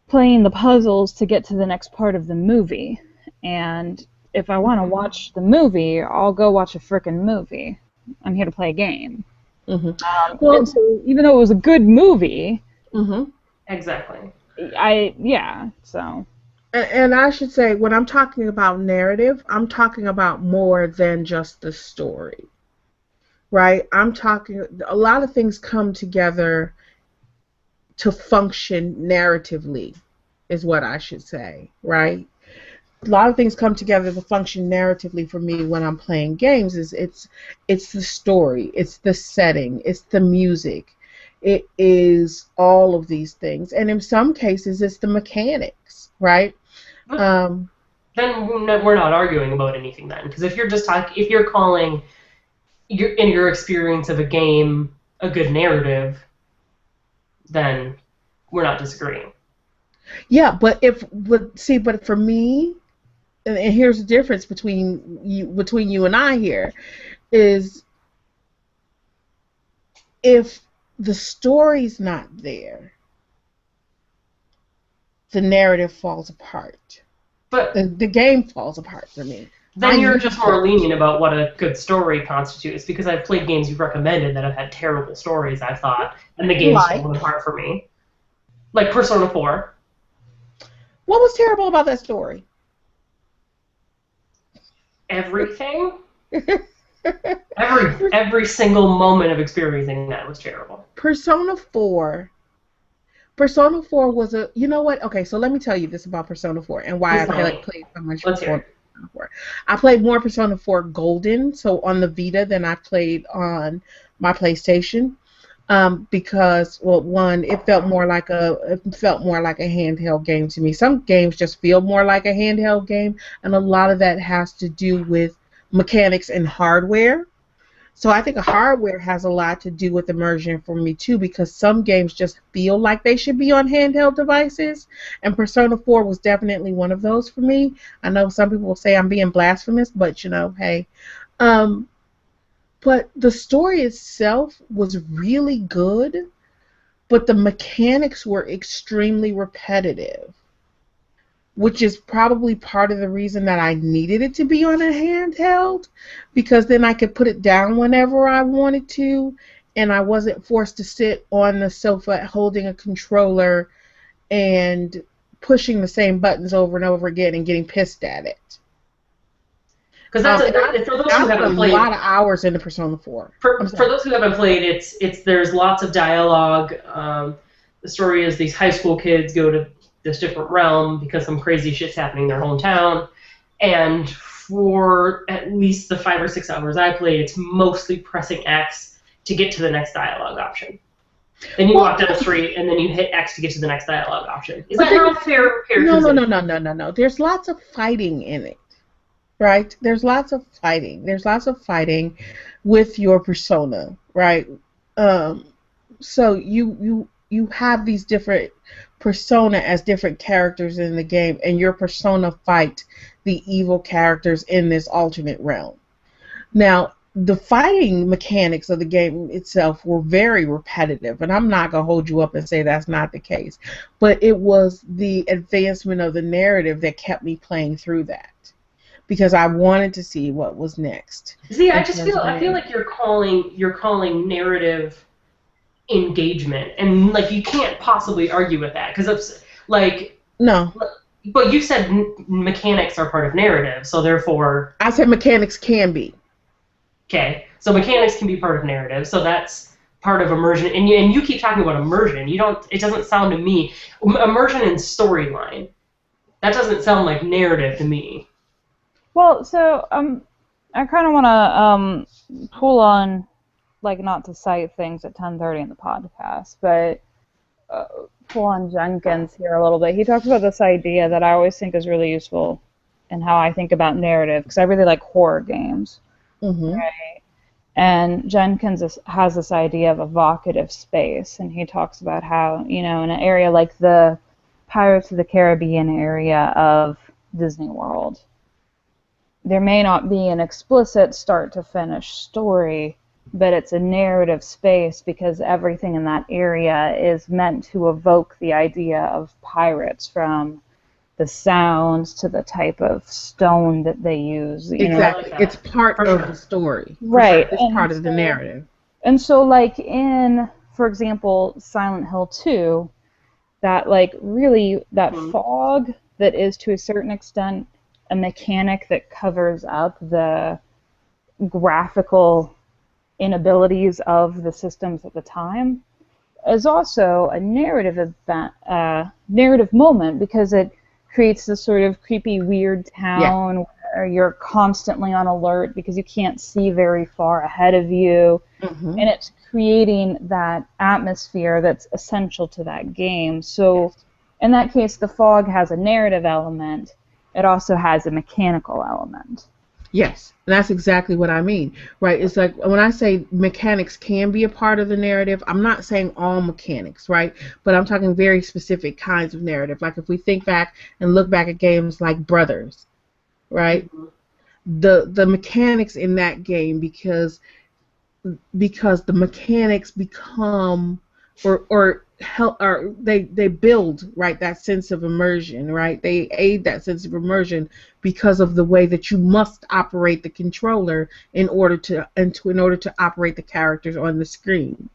playing the puzzles to get to the next part of the movie, and if I want to watch the movie, I'll go watch a frickin' movie. I'm here to play a game. Well, so even though it was a good movie, Exactly. so. And I should say, when I'm talking about narrative, I'm talking about more than just the story, right? I'm talking, a lot of things come together to function narratively, is what I should say, right? A lot of things come together to function narratively for me when I'm playing games. It's the story, it's the setting, it's the music, it is all of these things, and in some cases it's the mechanics, right? Then we're not arguing about anything then, because if you're calling your experience of a game a good narrative, then we're not disagreeing. Yeah, but for me, and here's the difference between you and I here, is if the story's not there, the narrative falls apart. But The game falls apart for me. then you're just more lenient about what a good story constitutes, because I've played games you've recommended that have had terrible stories, I thought, and the game's fallen apart for me. Like Persona 4. What was terrible about that story? Everything. Every single moment of experiencing that was terrible. Persona 4 was a, you know what? Okay, so let me tell you this about Persona 4 and why I played so much Persona 4. I played more Persona 4 Golden, so on the Vita, than I played on my PlayStation, because, well, one, it felt more like a handheld game to me. Some games just feel more like a handheld game, and a lot of that has to do with mechanics and hardware. So I think hardware has a lot to do with immersion for me too, because some games just feel like they should be on handheld devices, and Persona 4 was definitely one of those for me. I know some people will say I'm being blasphemous, but you know, hey. But the story itself was really good, but the mechanics were extremely repetitive, which is probably part of the reason that I needed it to be on a handheld, because then I could put it down whenever I wanted to, and I wasn't forced to sit on the sofa holding a controller and pushing the same buttons over and over again and getting pissed at it. Because for those who haven't played, a lot of hours into Persona 4. For those who haven't played, there's lots of dialogue. The story is these high school kids go to this different realm because some crazy shit's happening in their hometown, and for at least the 5 or 6 hours I played, it's mostly pressing X to get to the next dialogue option. Then you walk down the street, and then you hit X to get to the next dialogue option. Is that not fair? No. There's lots of fighting in it, right? There's lots of fighting. There's lots of fighting with your persona, right? So you have these different persona as different characters in the game, and your persona fight the evil characters in this alternate realm. Now, the fighting mechanics of the game itself were very repetitive, and I'm not going to hold you up and say that's not the case, but it was the advancement of the narrative that kept me playing through that, because I wanted to see what was next. See, I feel like you're calling narrative engagement, and like you can't possibly argue with that, because it's like, no, but you said mechanics are part of narrative, so therefore I said mechanics can be. Okay, so mechanics can be part of narrative, so that's part of immersion, and you keep talking about immersion. It doesn't sound to me, immersion in storyline, that doesn't sound like narrative to me. Well, so I kind of want to pull on, like, not to cite things at 10:30 in the podcast, but pull on Jenkins here a little bit. He talks about this idea that I always think is really useful in how I think about narrative, because I really like horror games. Mm-hmm. Right? And Jenkins has this idea of evocative space, and he talks about how, in an area like the Pirates of the Caribbean area of Disney World, there may not be an explicit start-to-finish story, but it's a narrative space because everything in that area is meant to evoke the idea of pirates, from the sounds to the type of stone that they use. Exactly. It's part of the story. Right. It's part of the narrative. And so, like, in, for example, Silent Hill 2, that, like, really, that fog that is, to a certain extent, a mechanic that covers up the graphical inabilities of the systems at the time, is also a narrative event, narrative moment, because it creates this sort of creepy, weird town where you're constantly on alert because you can't see very far ahead of you, and it's creating that atmosphere that's essential to that game. So in that case, the fog has a narrative element. It also has a mechanical element. Yes, that's exactly what I mean, right? It's like when I say mechanics can be a part of the narrative, I'm not saying all mechanics, right? But I'm talking very specific kinds of narrative. Like if we think back and look back at games like Brothers, right? The mechanics in that game, because because the mechanics become or help or they build, right, that sense of immersion, right? They aid that sense of immersion because of the way that you must operate the controller in order to operate the characters on the screen.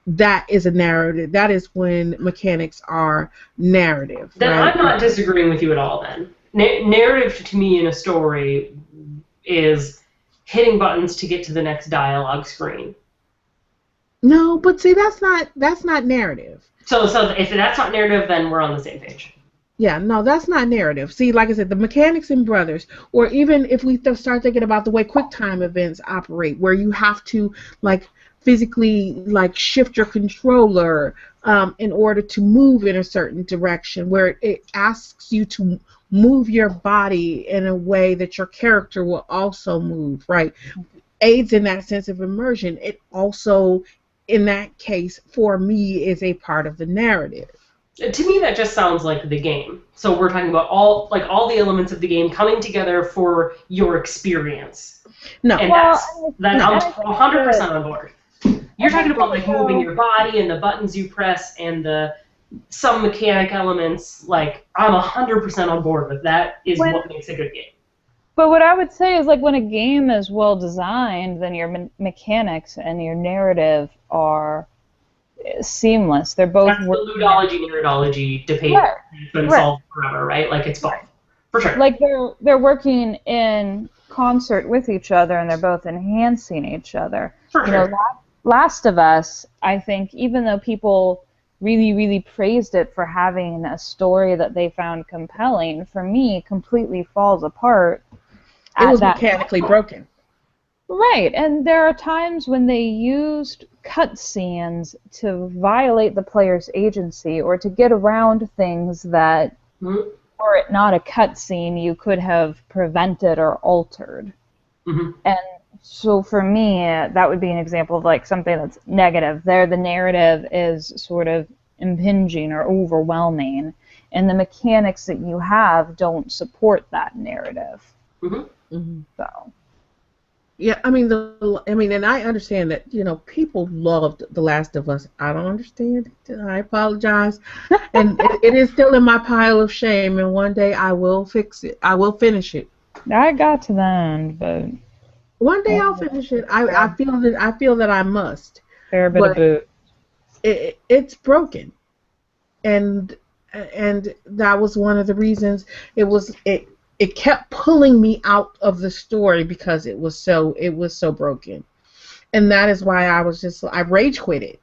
That is a narrative. That is when mechanics are narrative, Then right? I'm not disagreeing with you at all. Then narrative to me in a story is hitting buttons to get to the next dialogue screen. No, but see, that's not narrative. So if that's not narrative, then we're on the same page. Yeah, no, that's not narrative. See, like I said, the mechanics in Brothers, or even if we start thinking about the way QuickTime events operate, where you have to like physically like shift your controller in order to move in a certain direction, where it asks you to move your body in a way that your character will also move, right? Aids in that sense of immersion. It also, in that case, for me, is a part of the narrative. To me, that just sounds like the game. So we're talking about all the elements of the game coming together for your experience. No, And Well, I'm 100% on board. You're talking about like moving your body and the buttons you press and some mechanic elements. Like I'm 100% on board with that. Is what makes a good game. But what I would say is, like, when a game is well designed, then your mechanics and your narrative are seamless. They're both That's the ludology narratology debate that's been solved forever, right? Like it's both, for sure. Like they're working in concert with each other, and they're both enhancing each other. For sure. Last of Us, I think, even though people really, really praised it for having a story that they found compelling, for me, completely falls apart. It was mechanically broken. Right, and there are times when they used cutscenes to violate the player's agency or to get around things that, were it not a cutscene, you could have prevented or altered. Mm-hmm. And so for me, that would be an example of like something that's negative. There, the narrative is sort of impinging or overwhelming, and the mechanics that you have don't support that narrative. Mm-hmm. Mm-hmm. So. Yeah, I mean, and I understand that, people loved The Last of Us. I don't understand it. I apologize. And it is still in my pile of shame, and one day I will fix it. I will finish it. I got to the end, but one day I'll finish it. I feel that I must. Fair bit of boot. It's broken. And that was one of the reasons it kept pulling me out of the story because it was so broken. And that is why I rage quit it.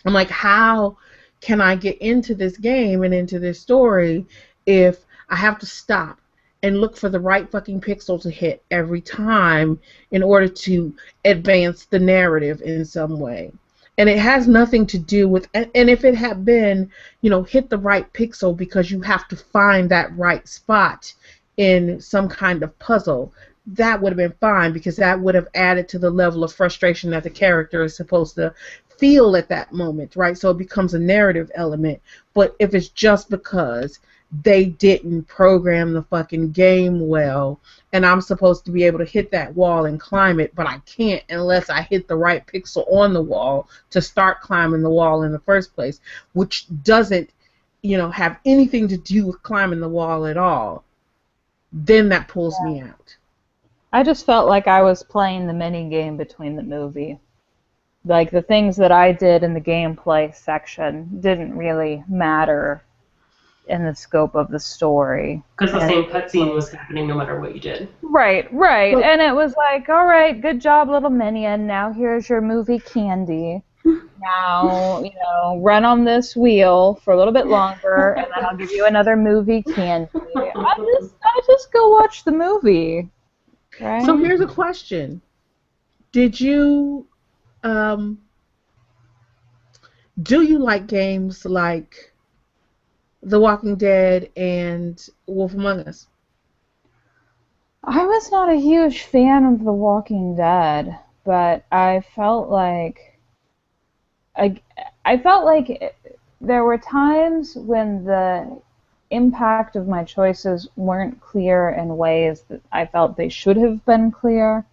I'm like, how can I get into this game and into this story if I have to stop and look for the right fucking pixel to hit every time in order to advance the narrative in some way? And it has nothing to do with, and if it had been, hit the right pixel because you have to find that right spot in some kind of puzzle, that would have been fine because that would have added to the level of frustration that the character is supposed to feel at that moment, right? So it becomes a narrative element. But if it's just because they didn't program the fucking game well, and I'm supposed to be able to hit that wall and climb it, but I can't unless I hit the right pixel on the wall to start climbing the wall in the first place, which doesn't, have anything to do with climbing the wall at all, then that pulls me out. I just felt like I was playing the mini game between the movie. Like, the things that I did in the gameplay section didn't really matter in the scope of the story. Because the same cutscene was happening no matter what you did. Right. Well, and it was like, all right, good job, little minion. Now here's your movie candy. Now, run on this wheel for a little bit longer, and then I'll give you another movie candy. I just go watch the movie. Right? So here's a question. Did you, do you like games like The Walking Dead and Wolf Among Us? I was not a huge fan of The Walking Dead, but I felt like there were times when the impact of my choices weren't clear in ways that I felt they should have been clear,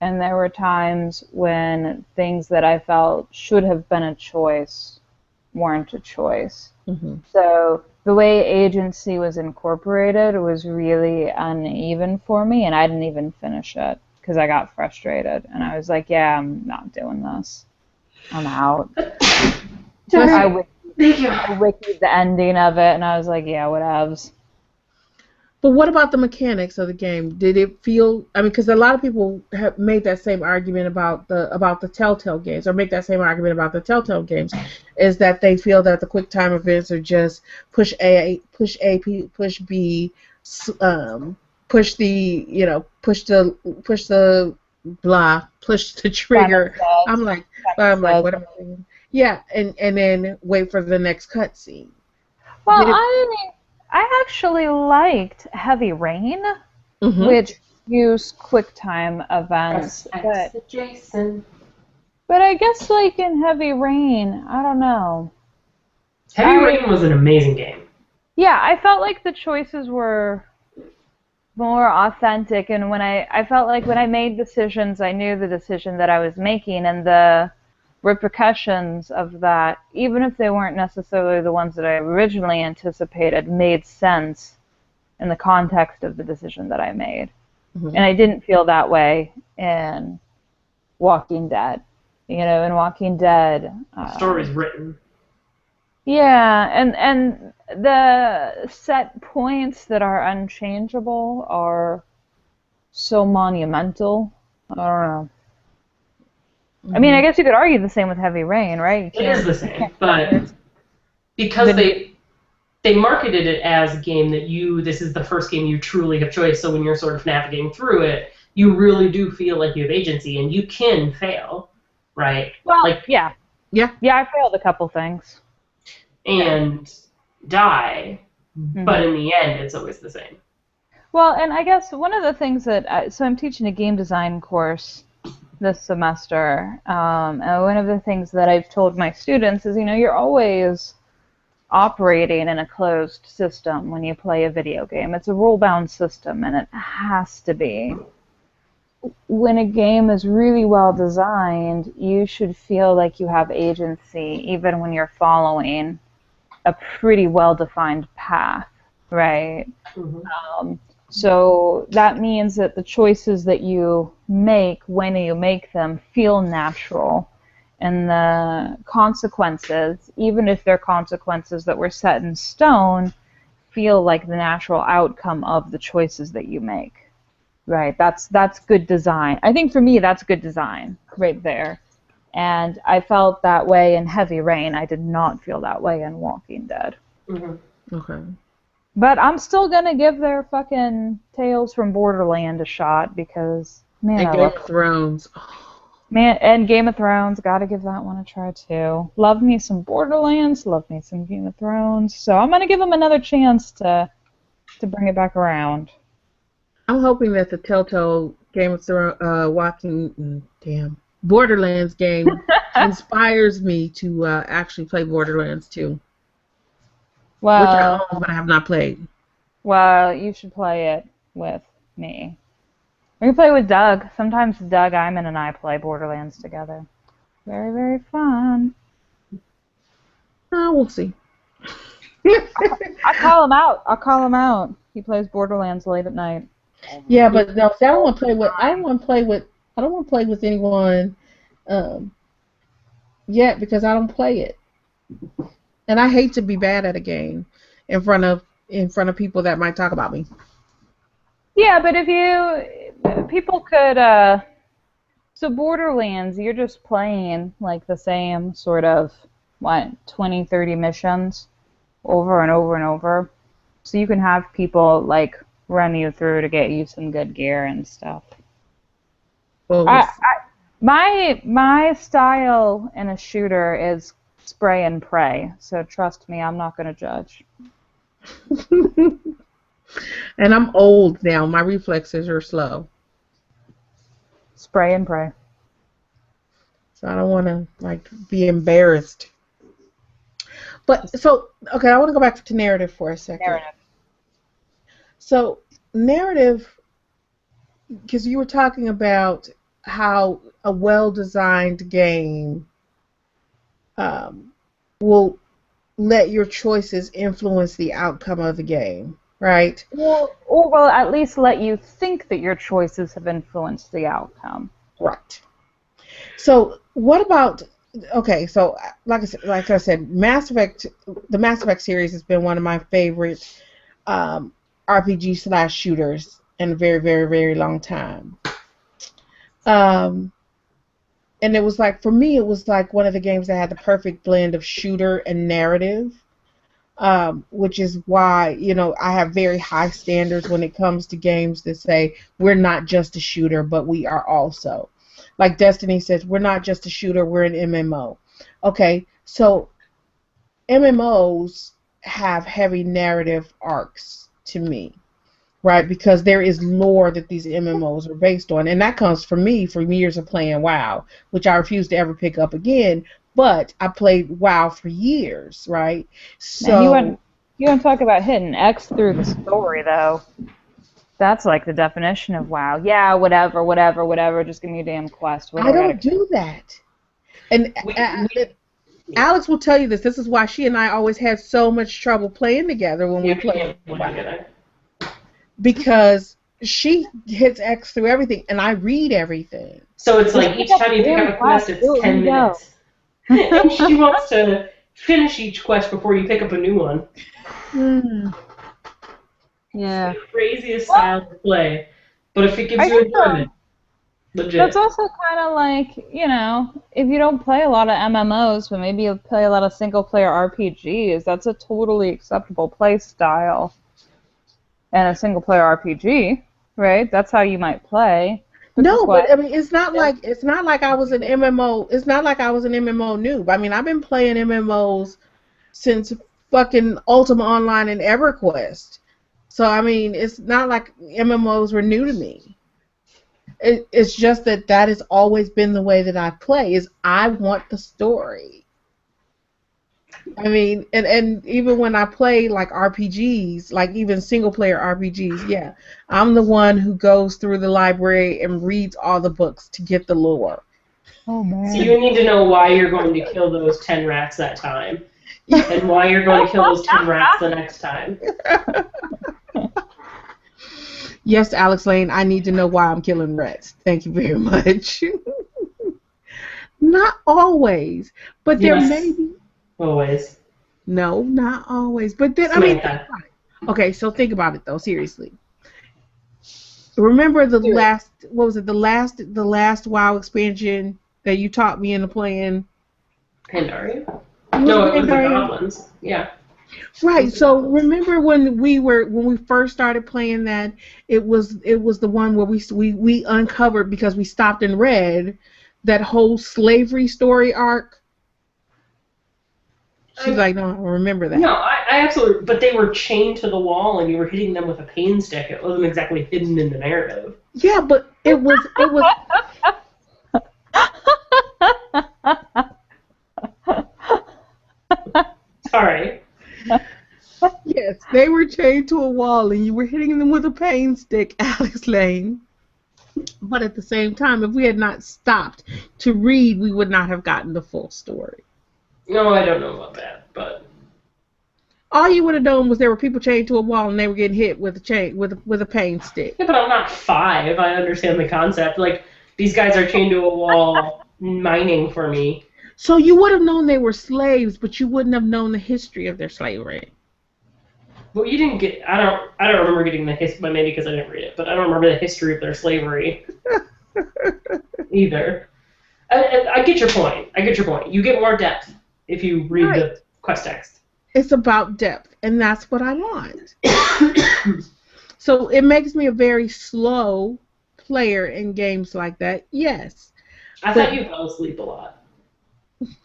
and there were times when things that I felt should have been a choice weren't a choice. Mm-hmm. So the way agency was incorporated was really uneven for me, and I didn't even finish it because I got frustrated, and I was like, yeah, I'm not doing this. I'm out. I wikied the ending of it, and I was like, yeah, whatevs. But what about the mechanics of the game? Did it feel? I mean, because a lot of people have made that same argument about the Telltale games, or make that same argument about the Telltale games, is that they feel that the quick time events are just push A, push B, push the blah, push the trigger. I'm like, what am I doing? Yeah, and then wait for the next cutscene. Well, I actually liked Heavy Rain, Mm-hmm. which used QuickTime events. But I guess, like, in Heavy Rain, I don't know. Heavy Rain was an amazing game. Yeah, I felt like the choices were more authentic, and I felt like when I made decisions, I knew the decision that I was making, and the repercussions of that, even if they weren't necessarily the ones that I originally anticipated, made sense in the context of the decision that I made. Mm-hmm. And I didn't feel that way in Walking Dead. You know, in Walking Dead, the story's written. Yeah, and the set points that are unchangeable are so monumental. I don't know. I mean, I guess you could argue the same with Heavy Rain, right? It is the same, but because they marketed it as a game that this is the first game you truly have choice, so when you're sort of navigating through it, you really do feel like you have agency, and you can fail, right? Well, yeah, I failed a couple things. And die, but in the end, it's always the same. Well, and I guess one of the things so I'm teaching a game design course this semester, and one of the things that I've told my students is, you're always operating in a closed system when you play a video game. It's a rule-bound system, and it has to be. When a game is really well designed, you should feel like you have agency, even when you're following a pretty well-defined path, right? Mm-hmm. So that means that the choices that you make, when you make them, feel natural. And the consequences, even if they're consequences that were set in stone, feel like the natural outcome of the choices that you make. Right? That's good design. I think for me, that's good design right there. And I felt that way in Heavy Rain. I did not feel that way in Walking Dead. Mm-hmm. Okay. But I'm still gonna give their fucking Tales from Borderland a shot because, man, and Game of Thrones. Man, and Game of Thrones, gotta give that one a try too. Love me some Borderlands, love me some Game of Thrones. So I'm gonna give them another chance to bring it back around. I'm hoping that the Telltale Game of Thrones, Borderlands game inspires me to actually play Borderlands 2. Well, which I own, but I have not played. Well, you should play it with me. We can play with Doug. Sometimes Doug, Iman, and I play Borderlands together. Very, very fun. We'll see. I'll call him out. He plays Borderlands late at night. Yeah, but no, see, I don't want to play with anyone yet because I don't play it, and I hate to be bad at a game in front of people that might talk about me. Yeah, but people could. So Borderlands, you're just playing like the same sort of 20, 30 missions over and over and over. So you can have people like run you through to get you some good gear and stuff. Well, my style in a shooter is spray and pray. So trust me, I'm not going to judge. And I'm old now. My reflexes are slow. Spray and pray. So I don't want to be embarrassed. But so okay, I want to go back to narrative for a second. Narrative. So narrative, because you were talking about a well-designed game will let your choices influence the outcome of the game, right? Well, or will at least let you think that your choices have influenced the outcome. Right. So what about? Okay, so like I said, Mass Effect, the Mass Effect series has been one of my favorite RPG slash shooters in a very, very, very long time. Um, and it was like, for me, it was like one of the games that had the perfect blend of shooter and narrative. Which is why, I have very high standards when it comes to games that say we're not just a shooter, but we are also. Like Destiny says, we're not just a shooter, we're an MMO. Okay, so MMOs have heavy narrative arcs to me, right? Because there is lore that these MMOs are based on, and that comes from me from years of playing WoW, which I refuse to ever pick up again. But I played WoW for years, right? So And you want to talk about hitting X through the story, though. That's like the definition of WoW. Yeah, whatever. Just give me a damn quest. What I do I don't gotta? do that. And Alex will tell you this. This is why she and I always had so much trouble playing together when we played together. Because she hits X through everything, and I read everything. So it's like each time you pick up a quest, it's 10 minutes. And she wants to finish each quest before you pick up a new one. Yeah. It's the craziest style to play. But if it gives you enjoyment, legit. That's also kind of like, if you don't play a lot of MMOs, but maybe you play a lot of single-player RPGs, that's a totally acceptable play style. And a single-player RPG, right? That's how you might play. No, but I mean, it's not like I was an MMO. It's not like I was an MMO noob. I mean, I've been playing MMOs since fucking Ultima Online and EverQuest. So I mean, it's not like MMOs were new to me. It's just that has always been the way that I play. Is I want the story. I mean, and even when I play like RPGs, like even single player RPGs, yeah, I'm the one who goes through the library and reads all the books to get the lore. Oh man. So you need to know why you're going to kill those 10 rats that time. And why you're going to kill those 10 rats the next time. Yes, Alex Lane, I need to know why I'm killing rats. Thank you very much. Not always, but there may be. Always. No, not always. But then, okay, so think about it though, seriously. Remember the last, what was it, the last WoW expansion that you taught me into playing? Pandaria? No, it was the Goblins. Yeah. Right. So remember when we first started playing that, it was the one where we uncovered, because we stopped and read that whole slavery story arc. She's like, no, I don't remember that. No, I absolutely, but they were chained to the wall and you were hitting them with a pain stick. It wasn't exactly hidden in the narrative. Yeah, but it was. Sorry. Yes, they were chained to a wall and you were hitting them with a pain stick, Alex Lane. But at the same time, if we had not stopped to read, we would not have gotten the full story. No, I don't know about that, but all you would have known was there were people chained to a wall and they were getting hit with a pain stick. Yeah, but I'm not 5. I understand the concept. Like, these guys are chained to a wall mining for me. So you would have known they were slaves, but you wouldn't have known the history of their slavery. Well, you didn't get. I don't remember getting the history, maybe because I didn't read it. But I don't remember the history of their slavery either. I get your point. You get more depth if you read the quest text. It's about depth, and that's what I want. So it makes me a very slow player in games like that. Yes. I thought you fell asleep a lot.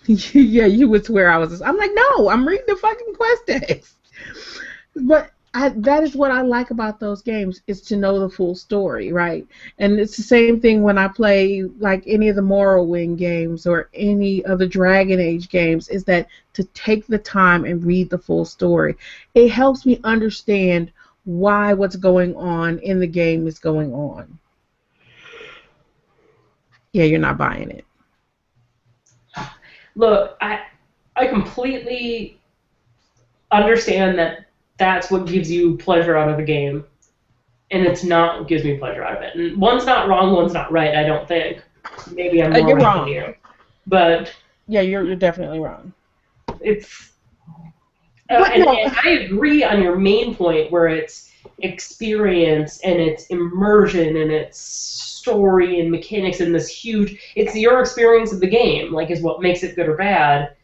Yeah, you would swear I was. I'm like, no, I'm reading the fucking quest text. But that is what I like about those games, is to know the full story, right? And it's the same thing when I play like any of the Morrowind games or any of the Dragon Age games, is that to take the time and read the full story. It helps me understand why what's going on in the game is going on. Yeah, you're not buying it. Look, I completely understand that that's what gives you pleasure out of a game, and it's not what gives me pleasure out of it. And one's not wrong, one's not right, I don't think. Maybe I'm more You're right than wrong. you. But Yeah, you're definitely wrong. it's... But and no. I agree on your main point where it's experience and it's immersion and it's story and mechanics and this huge... It's your experience of the game, like, is what makes it good or bad.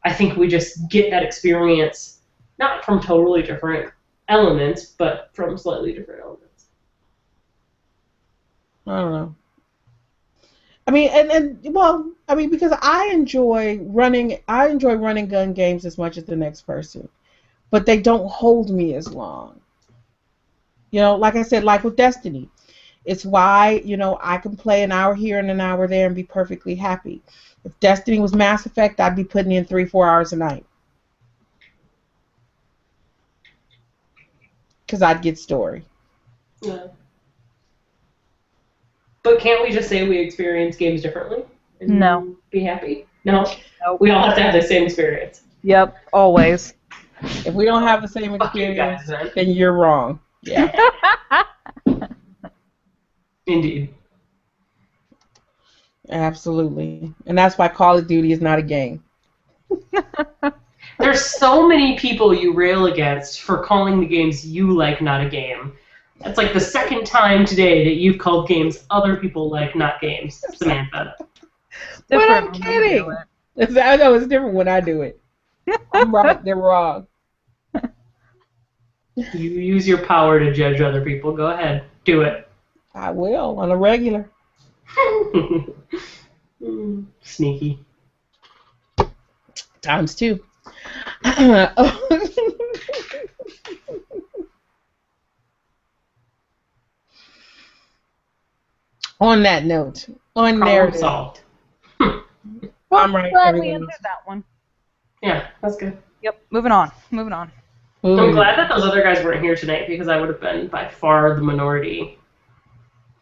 I think we just get that experience not from totally different elements, but from slightly different elements. I don't know. I mean, because I enjoy running gun games as much as the next person, but they don't hold me as long. You know, like I said, like with Destiny, it's why, I can play an hour here and an hour there and be perfectly happy. If Destiny was Mass Effect, I'd be putting in 3-4 hours a night. Because I'd get story. Yeah. But can't we just say we experience games differently? And No. Be happy? No? Nope. We all have to have the same experience. Yep, always. If we don't have the same Fuck you experience, guys, then you're wrong. Yeah. Indeed. Absolutely. And that's why Call of Duty is not a game. There's so many people you rail against for calling the games you like not a game. That's like the second time today that you've called games other people like not games, Samantha. But I'm kidding. I know it's different when I do it. I'm right, they're wrong. You use your power to judge other people. Go ahead. Do it. I will, on a regular. Sneaky. Times 2. On that note, on narrative. Solved. I'm right. Glad we answered that one. Yeah, that's good. Yep, moving on. I'm glad that those other guys weren't here tonight because I would have been by far the minority.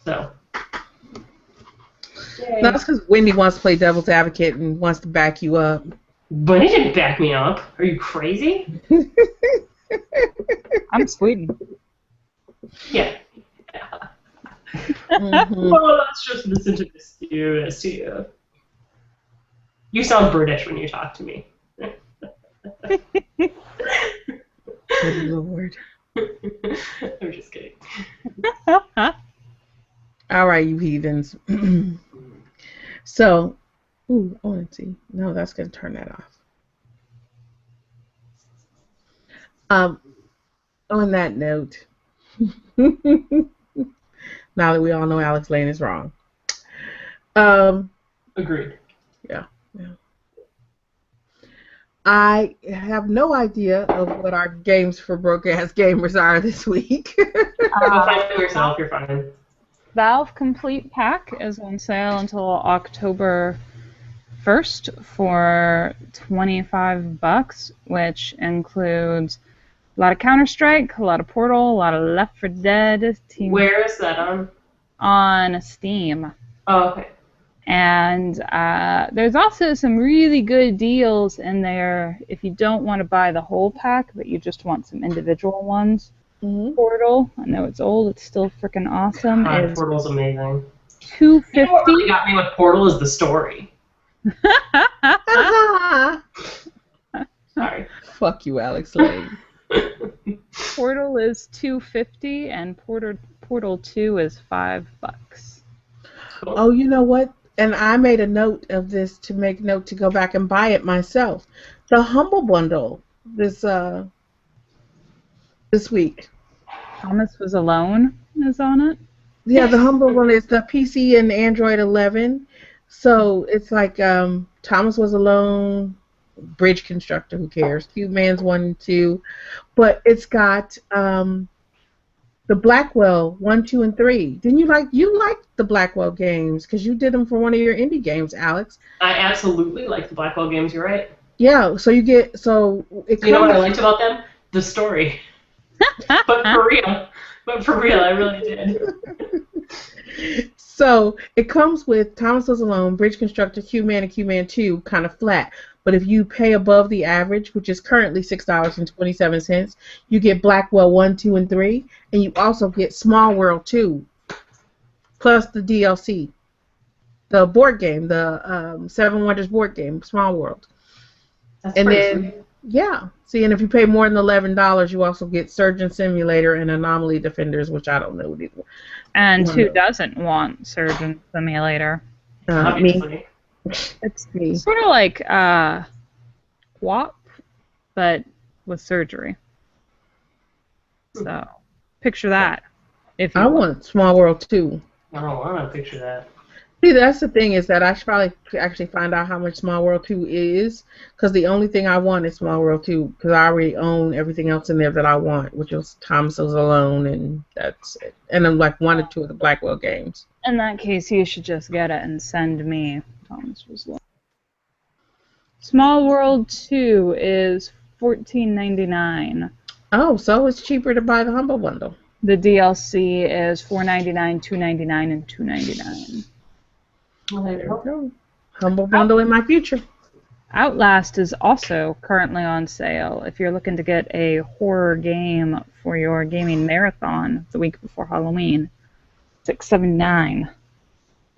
So. Yay. That's because Wendy wants to play devil's advocate and wants to back you up. Wendy didn't back me up. Are you crazy? I'm Sweden. Yeah. Mm-hmm. Well, that's just misinterpreted to you. You sound British when you talk to me. Good Lord. I'm just kidding. All right, you heathens. So, I want to see. No, that's going to turn that off. On that note, now that we all know Alex Lane is wrong. Agreed. Yeah. I have no idea of what our games for broke-ass gamers are this week. Go find it yourself, you're fine. Valve Complete Pack is on sale until October 1st for $25, which includes a lot of Counter-Strike, a lot of Portal, a lot of Left 4 Dead. Where is that on? On Steam. Oh, okay. And there's also some really good deals in there if you don't want to buy the whole pack, but you just want some individual ones. Mm-hmm. Portal, I know it's old, it's still freaking awesome. God, Portal's amazing. $250. You know what really got me with Portal is the story. Sorry. Fuck you, Alex Lane. Portal is $250 and Portal 2 is $5. Cool. Oh, you know what? And I made a note of this to make note to go back and buy it myself. The Humble Bundle this week. Thomas Was Alone is on it? Yeah, the Humble Bundle is the PC and Android 11. So it's like Thomas Was Alone, Bridge Constructor, who cares? Cube Man's 1 and 2. But it's got the Blackwell 1, 2, and 3. Didn't you like the Blackwell games because you did them for one of your indie games, Alex? I absolutely like the Blackwell games. You're right. Yeah. So it you know what I liked about them? The story. But for real, I really did. So it comes with Thomas Lives Alone, Bridge Constructor, Q-Man, and Q-Man 2 kind of flat. But if you pay above the average, which is currently $6.27, you get Blackwell 1, 2, and 3, and you also get Small World 2, plus the DLC, the board game, the Seven Wonders board game, Small World. That's And pretty then, sweet. yeah. See, and if you pay more than $11, you also get Surgeon Simulator and Anomaly Defenders, which I don't know what either. And who doesn't want Surgeon Simulator? Me. Obviously. It's Me. sort of like WAP, but with surgery. So, picture that. If you I want Small World 2. I don't want to picture that. See, that's the thing is that I should probably actually find out how much Small World 2 is, because the only thing I want is Small World 2, because I already own everything else in there that I want, which was Thomas Lives Alone, and that's it. And I'm like 1 or 2 of the Blackwell games. In that case, you should just get it and send me Thomas was Alone. Small World 2 is $14.99. Oh, so it's cheaper to buy the Humble Bundle. The DLC is $4.99, $2.99, and $2.99. Well, there you go. Humble Bundle in my future. Outlast is also currently on sale if you're looking to get a horror game for your gaming marathon the week before Halloween. $6.79.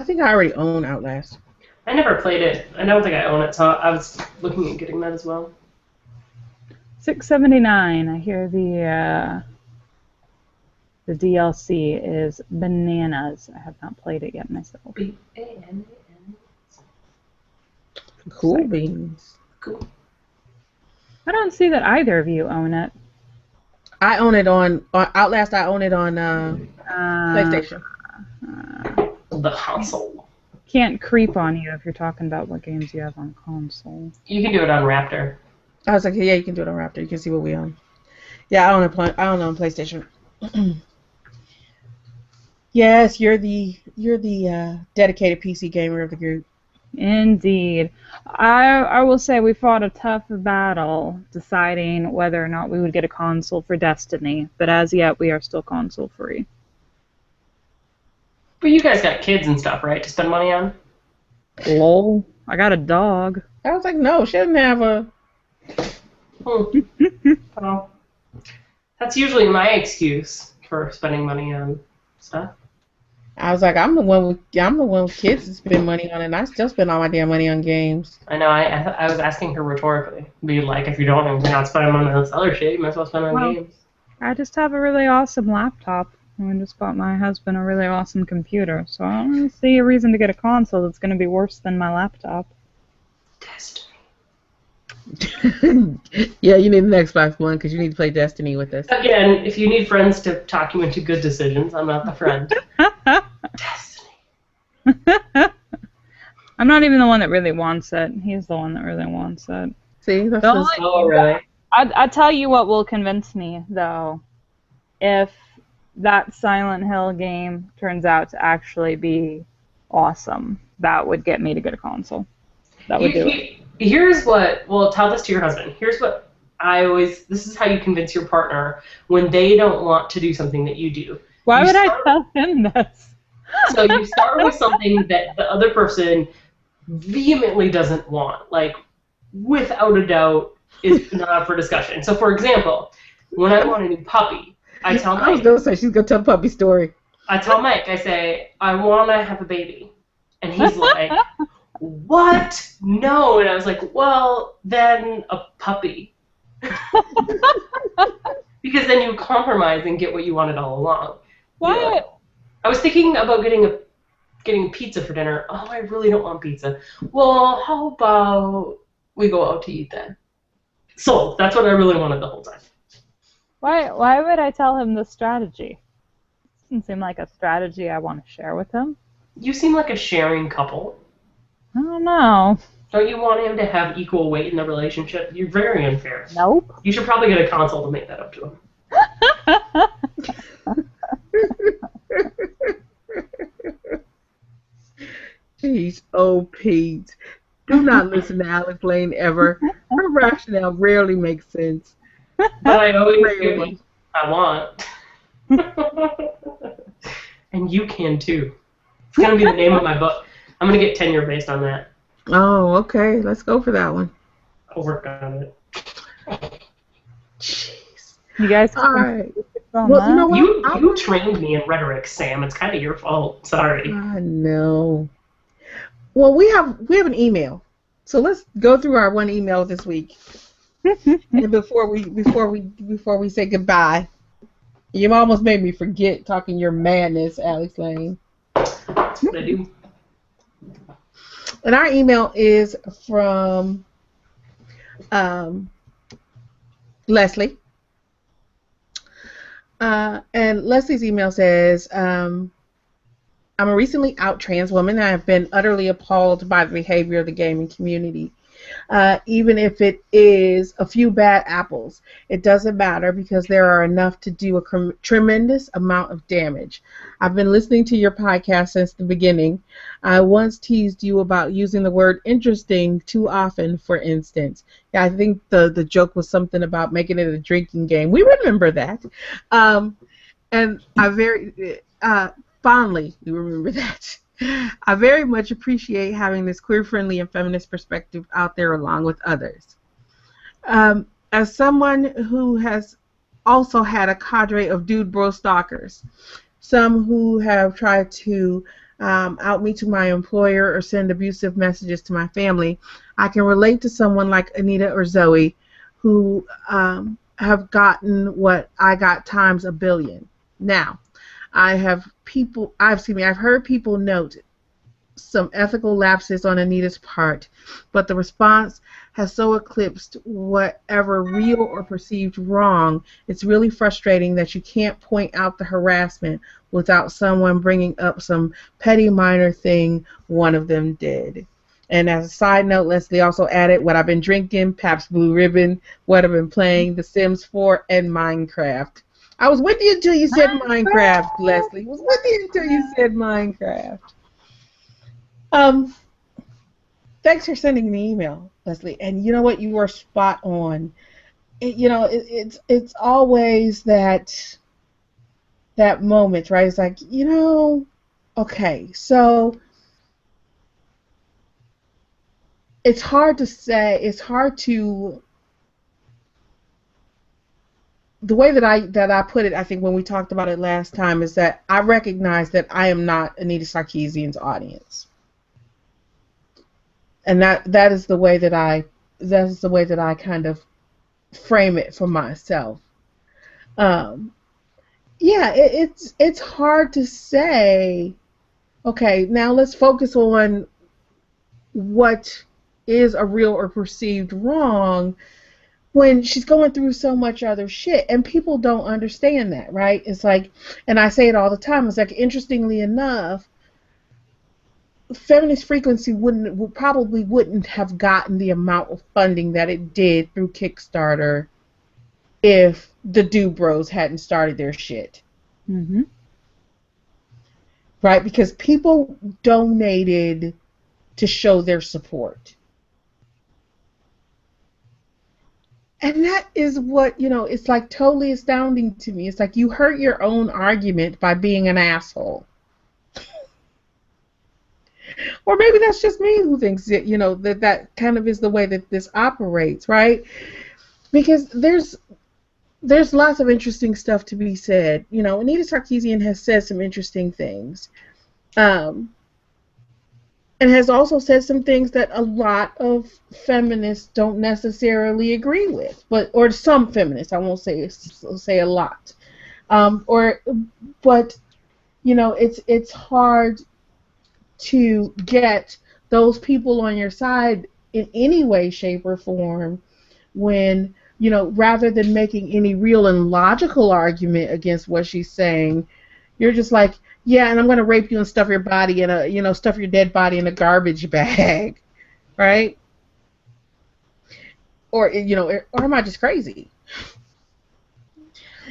I think I already own Outlast. I never played it. I don't think I own it, so I was looking at getting that as well. $6.79. I hear the DLC is bananas. I have not played it yet myself. B-A-N-A-N. Cool beans. Cool. I don't see that either of you own it. I own it on Outlast. I own it on PlayStation. The console. Can't creep on you if you're talking about what games you have on console. You can do it on Raptor. I was like, yeah, you can do it on Raptor. You can see what we own. Yeah, I own it on PlayStation. Yes, you're the dedicated PC gamer of the group. Indeed. I will say we fought a tough battle deciding whether or not we would get a console for Destiny, but as yet we are still console free. But you guys got kids and stuff, right, to spend money on? Lol. I got a dog. I was like, no, she doesn't have a. Well, that's usually my excuse for spending money on stuff. I was like, I'm the one with kids to spend money on it, and I still spend all my damn money on games. I know. I was asking her rhetorically. Be like, if you don't, if you're not spending money on this other shit, you might as well spend on games. I just have a really awesome laptop. And I just bought my husband a really awesome computer, so I don't really see a reason to get a console that's going to be worse than my laptop. Destiny. Yeah, you need an Xbox One because you need to play Destiny with us. Again, if you need friends to talk you into good decisions, I'm not the friend. Destiny. I'm not even the one that really wants it. He's the one that really wants it. See, that's Don't just, Oh, really? I tell you what will convince me, though. If that Silent Hill game turns out to actually be awesome, that would get me to get a console. That would do it. Here's what, well, tell this to your husband. Here's what this is how you convince your partner when they don't want to do something that you do. Why would I tell him this? So you start with something that the other person vehemently doesn't want, like without a doubt is not up for discussion. So for example, when I want a new puppy, I tell I was Mike, gonna say she's gonna tell a puppy story. I say, I want to have a baby. And he's like, what? No. And I was like, well, then a puppy. Because then you compromise and get what you wanted all along. What? Yeah. I was thinking about getting pizza for dinner. Oh, I really don't want pizza. Well, how about we go out to eat then? So that's what I really wanted the whole time. Why would I tell him this strategy? Doesn't seem like a strategy I want to share with him. You seem like a sharing couple. I don't know. Don't you want him to have equal weight in the relationship? You're very unfair. Nope. You should probably get a console to make that up to him. Jeez, oh Pete. Do not listen to Alex Lane ever. Her rationale rarely makes sense. But I always get what I want. And you can too. It's gonna be the name of my book. I'm gonna get tenure based on that. Oh, okay. Let's go for that one. I'll work on it. Jeez. You guys All right. on Well, that? you know what? You trained me in rhetoric, Sam. It's kind of your fault. Sorry. I know. Well, we have an email, so let's go through our one email this week. And before we say goodbye, you almost made me forget talking your madness, Alex Lane. That's what I do. And our email is from Leslie. And Leslie's email says, I'm a recently out trans woman. I have been utterly appalled by the behavior of the gaming community. Even if it is a few bad apples, it doesn't matter because there are enough to do a tremendous amount of damage. I've been listening to your podcast since the beginning. I once teased you about using the word interesting too often, for instance. Yeah, I think the joke was something about making it a drinking game. We remember that. And I very fondly remember that. I very much appreciate having this queer-friendly and feminist perspective out there along with others. As someone who has also had a cadre of dude bro stalkers, some who have tried to out me to my employer or send abusive messages to my family, I can relate to someone like Anita or Zoe who have gotten what I got times a billion. Now, I've heard people note some ethical lapses on Anita's part, but the response has so eclipsed whatever real or perceived wrong, it's really frustrating that you can't point out the harassment without someone bringing up some petty minor thing one of them did. And as a side note, Leslie also added what I've been drinking, Pabst Blue Ribbon, what I've been playing, The Sims 4, and Minecraft. I was with you until you said Minecraft, Leslie. I was with you until you said Minecraft. Thanks for sending me an email, Leslie. And you know what? You are spot on. It's always that moment, right? It's like, okay, so it's hard to say. It's hard to. The way that I put it, I think when we talked about it last time, is that I recognize that I am not Anita Sarkeesian's audience, and that is the way that I kind of frame it for myself. It's hard to say. Okay, now let's focus on what is a real or perceived wrong, when she's going through so much other shit, and people don't understand that, right? It's like, and I say it all the time, it's like, interestingly enough, Feminist Frequency probably wouldn't have gotten the amount of funding that it did through Kickstarter if the Dude Bros hadn't started their shit. Mm-hmm. Right? Because people donated to show their support. And that is what, it's like totally astounding to me. It's like you hurt your own argument by being an asshole. Or maybe that's just me who thinks that, that kind of is the way that this operates, right? Because there's lots of interesting stuff to be said. Anita Sarkeesian has said some interesting things. And has also said some things that a lot of feminists don't necessarily agree with, or some feminists. I won't say a lot, but it's hard to get those people on your side in any way, shape, or form when rather than making any real and logical argument against what she's saying, you're just like, yeah, and I'm going to rape you and stuff your body in stuff your dead body in a garbage bag, right? Or am I just crazy?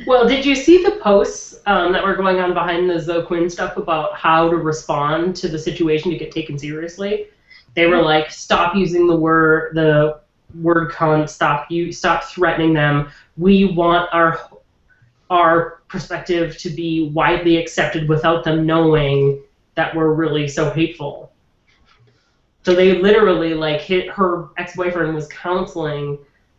Well, did you see the posts that were going on behind the Zoe Quinn stuff about how to respond to the situation to get taken seriously? They were like, stop using the word cunt, stop threatening them. We want our perspective to be widely accepted without them knowing that were really so hateful. So they literally like her ex-boyfriend was counseling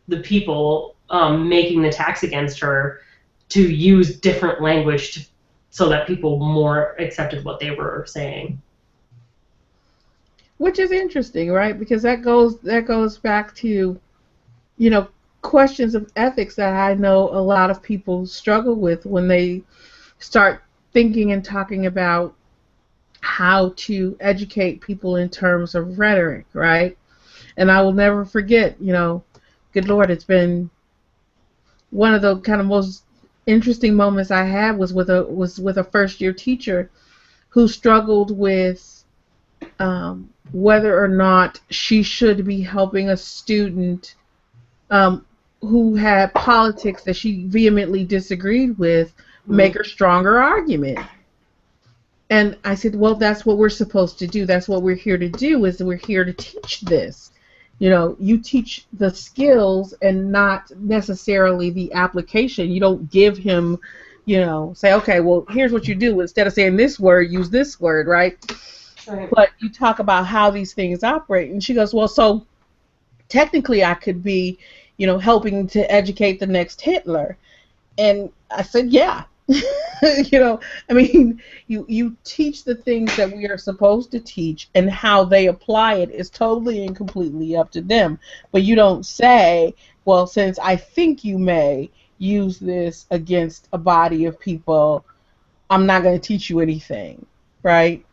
the people making the attacks against her to use different language so that people more accepted what they were saying. Which is interesting, right? Because that goes back to, you know, questions of ethics that I know a lot of people struggle with when they start thinking and talking about how to educate people in terms of rhetoric, right? And I will never forget, good Lord, it's been one of the kind of most interesting moments I had was with a first year teacher who struggled with whether or not she should be helping a student who had politics that she vehemently disagreed with make a stronger argument. And I said, well, that's what we're supposed to do. That's what we're here to do, is we're here to teach this. You teach the skills and not necessarily the application. You don't give him, say, okay, well, here's what you do. Instead of saying this word, use this word, right? Right. But you talk about how these things operate. And she goes, well, so technically I could be, helping to educate the next Hitler. And I said, yeah. You teach the things that we are supposed to teach, and how they apply it is totally and completely up to them. But you don't say, well, since I think you may use this against a body of people, I'm not going to teach you anything, right?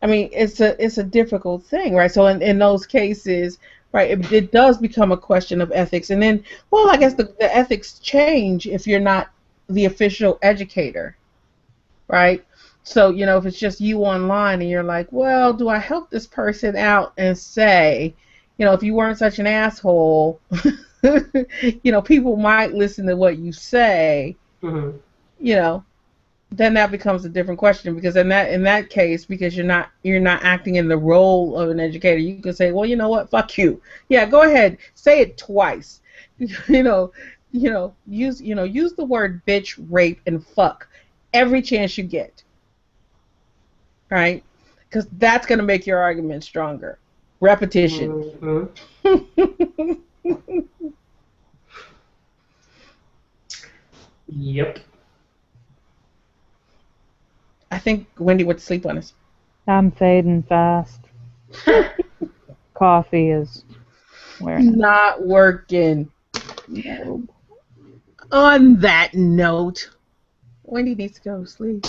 I mean, it's a difficult thing, right? So in those cases, right, it does become a question of ethics. And then, well, I guess the ethics change if you're not the official educator, right? So, if it's just you online and you're like, well, do I help this person out and say, if you weren't such an asshole, people might listen to what you say, then that becomes a different question, because in that case, because you're not acting in the role of an educator, you can say, well, you know what, fuck you. Yeah, go ahead, say it twice. Use the word bitch, rape, and fuck every chance you get, right? Because that's gonna make your argument stronger. Repetition. Yep. I think Wendy went to sleep on us. I'm fading fast. Coffee is wearing not working. No. On that note, Wendy needs to go to sleep.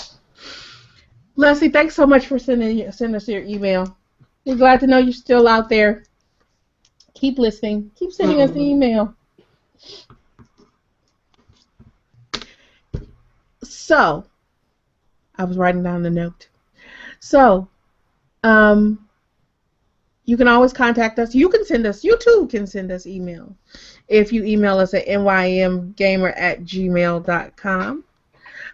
Leslie, thanks so much for sending us your email. We're glad to know you're still out there. Keep listening. Keep sending us the email. So, I was writing down the note. So, you can always contact us. You too can send us email. If you email us at nymgamer@gmail.com.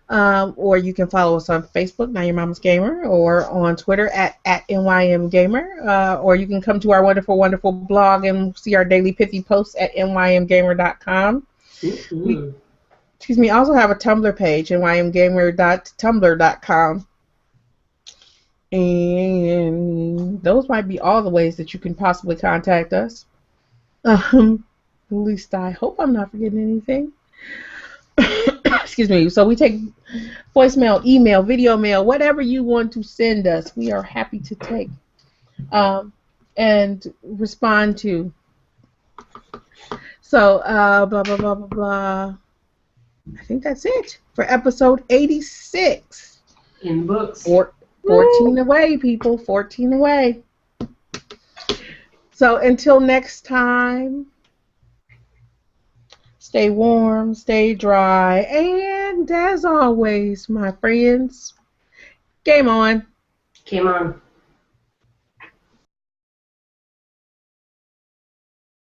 Or you can follow us on Facebook, Now Your Mama's Gamer, or on Twitter at NYMGamer, or you can come to our wonderful, wonderful blog and see our daily pithy posts at nymgamer.com. We also have a Tumblr page, nymgamer.tumblr.com. And those might be all the ways that you can possibly contact us. At least I hope I'm not forgetting anything. Excuse me. So we take voicemail, email, video mail, whatever you want to send us, we are happy to take and respond to. So, blah, blah, blah, blah, blah. I think that's it for episode 86. In books. 14 away, people. 14 away. So until next time, stay warm, stay dry, and as always, my friends, game on. Game on.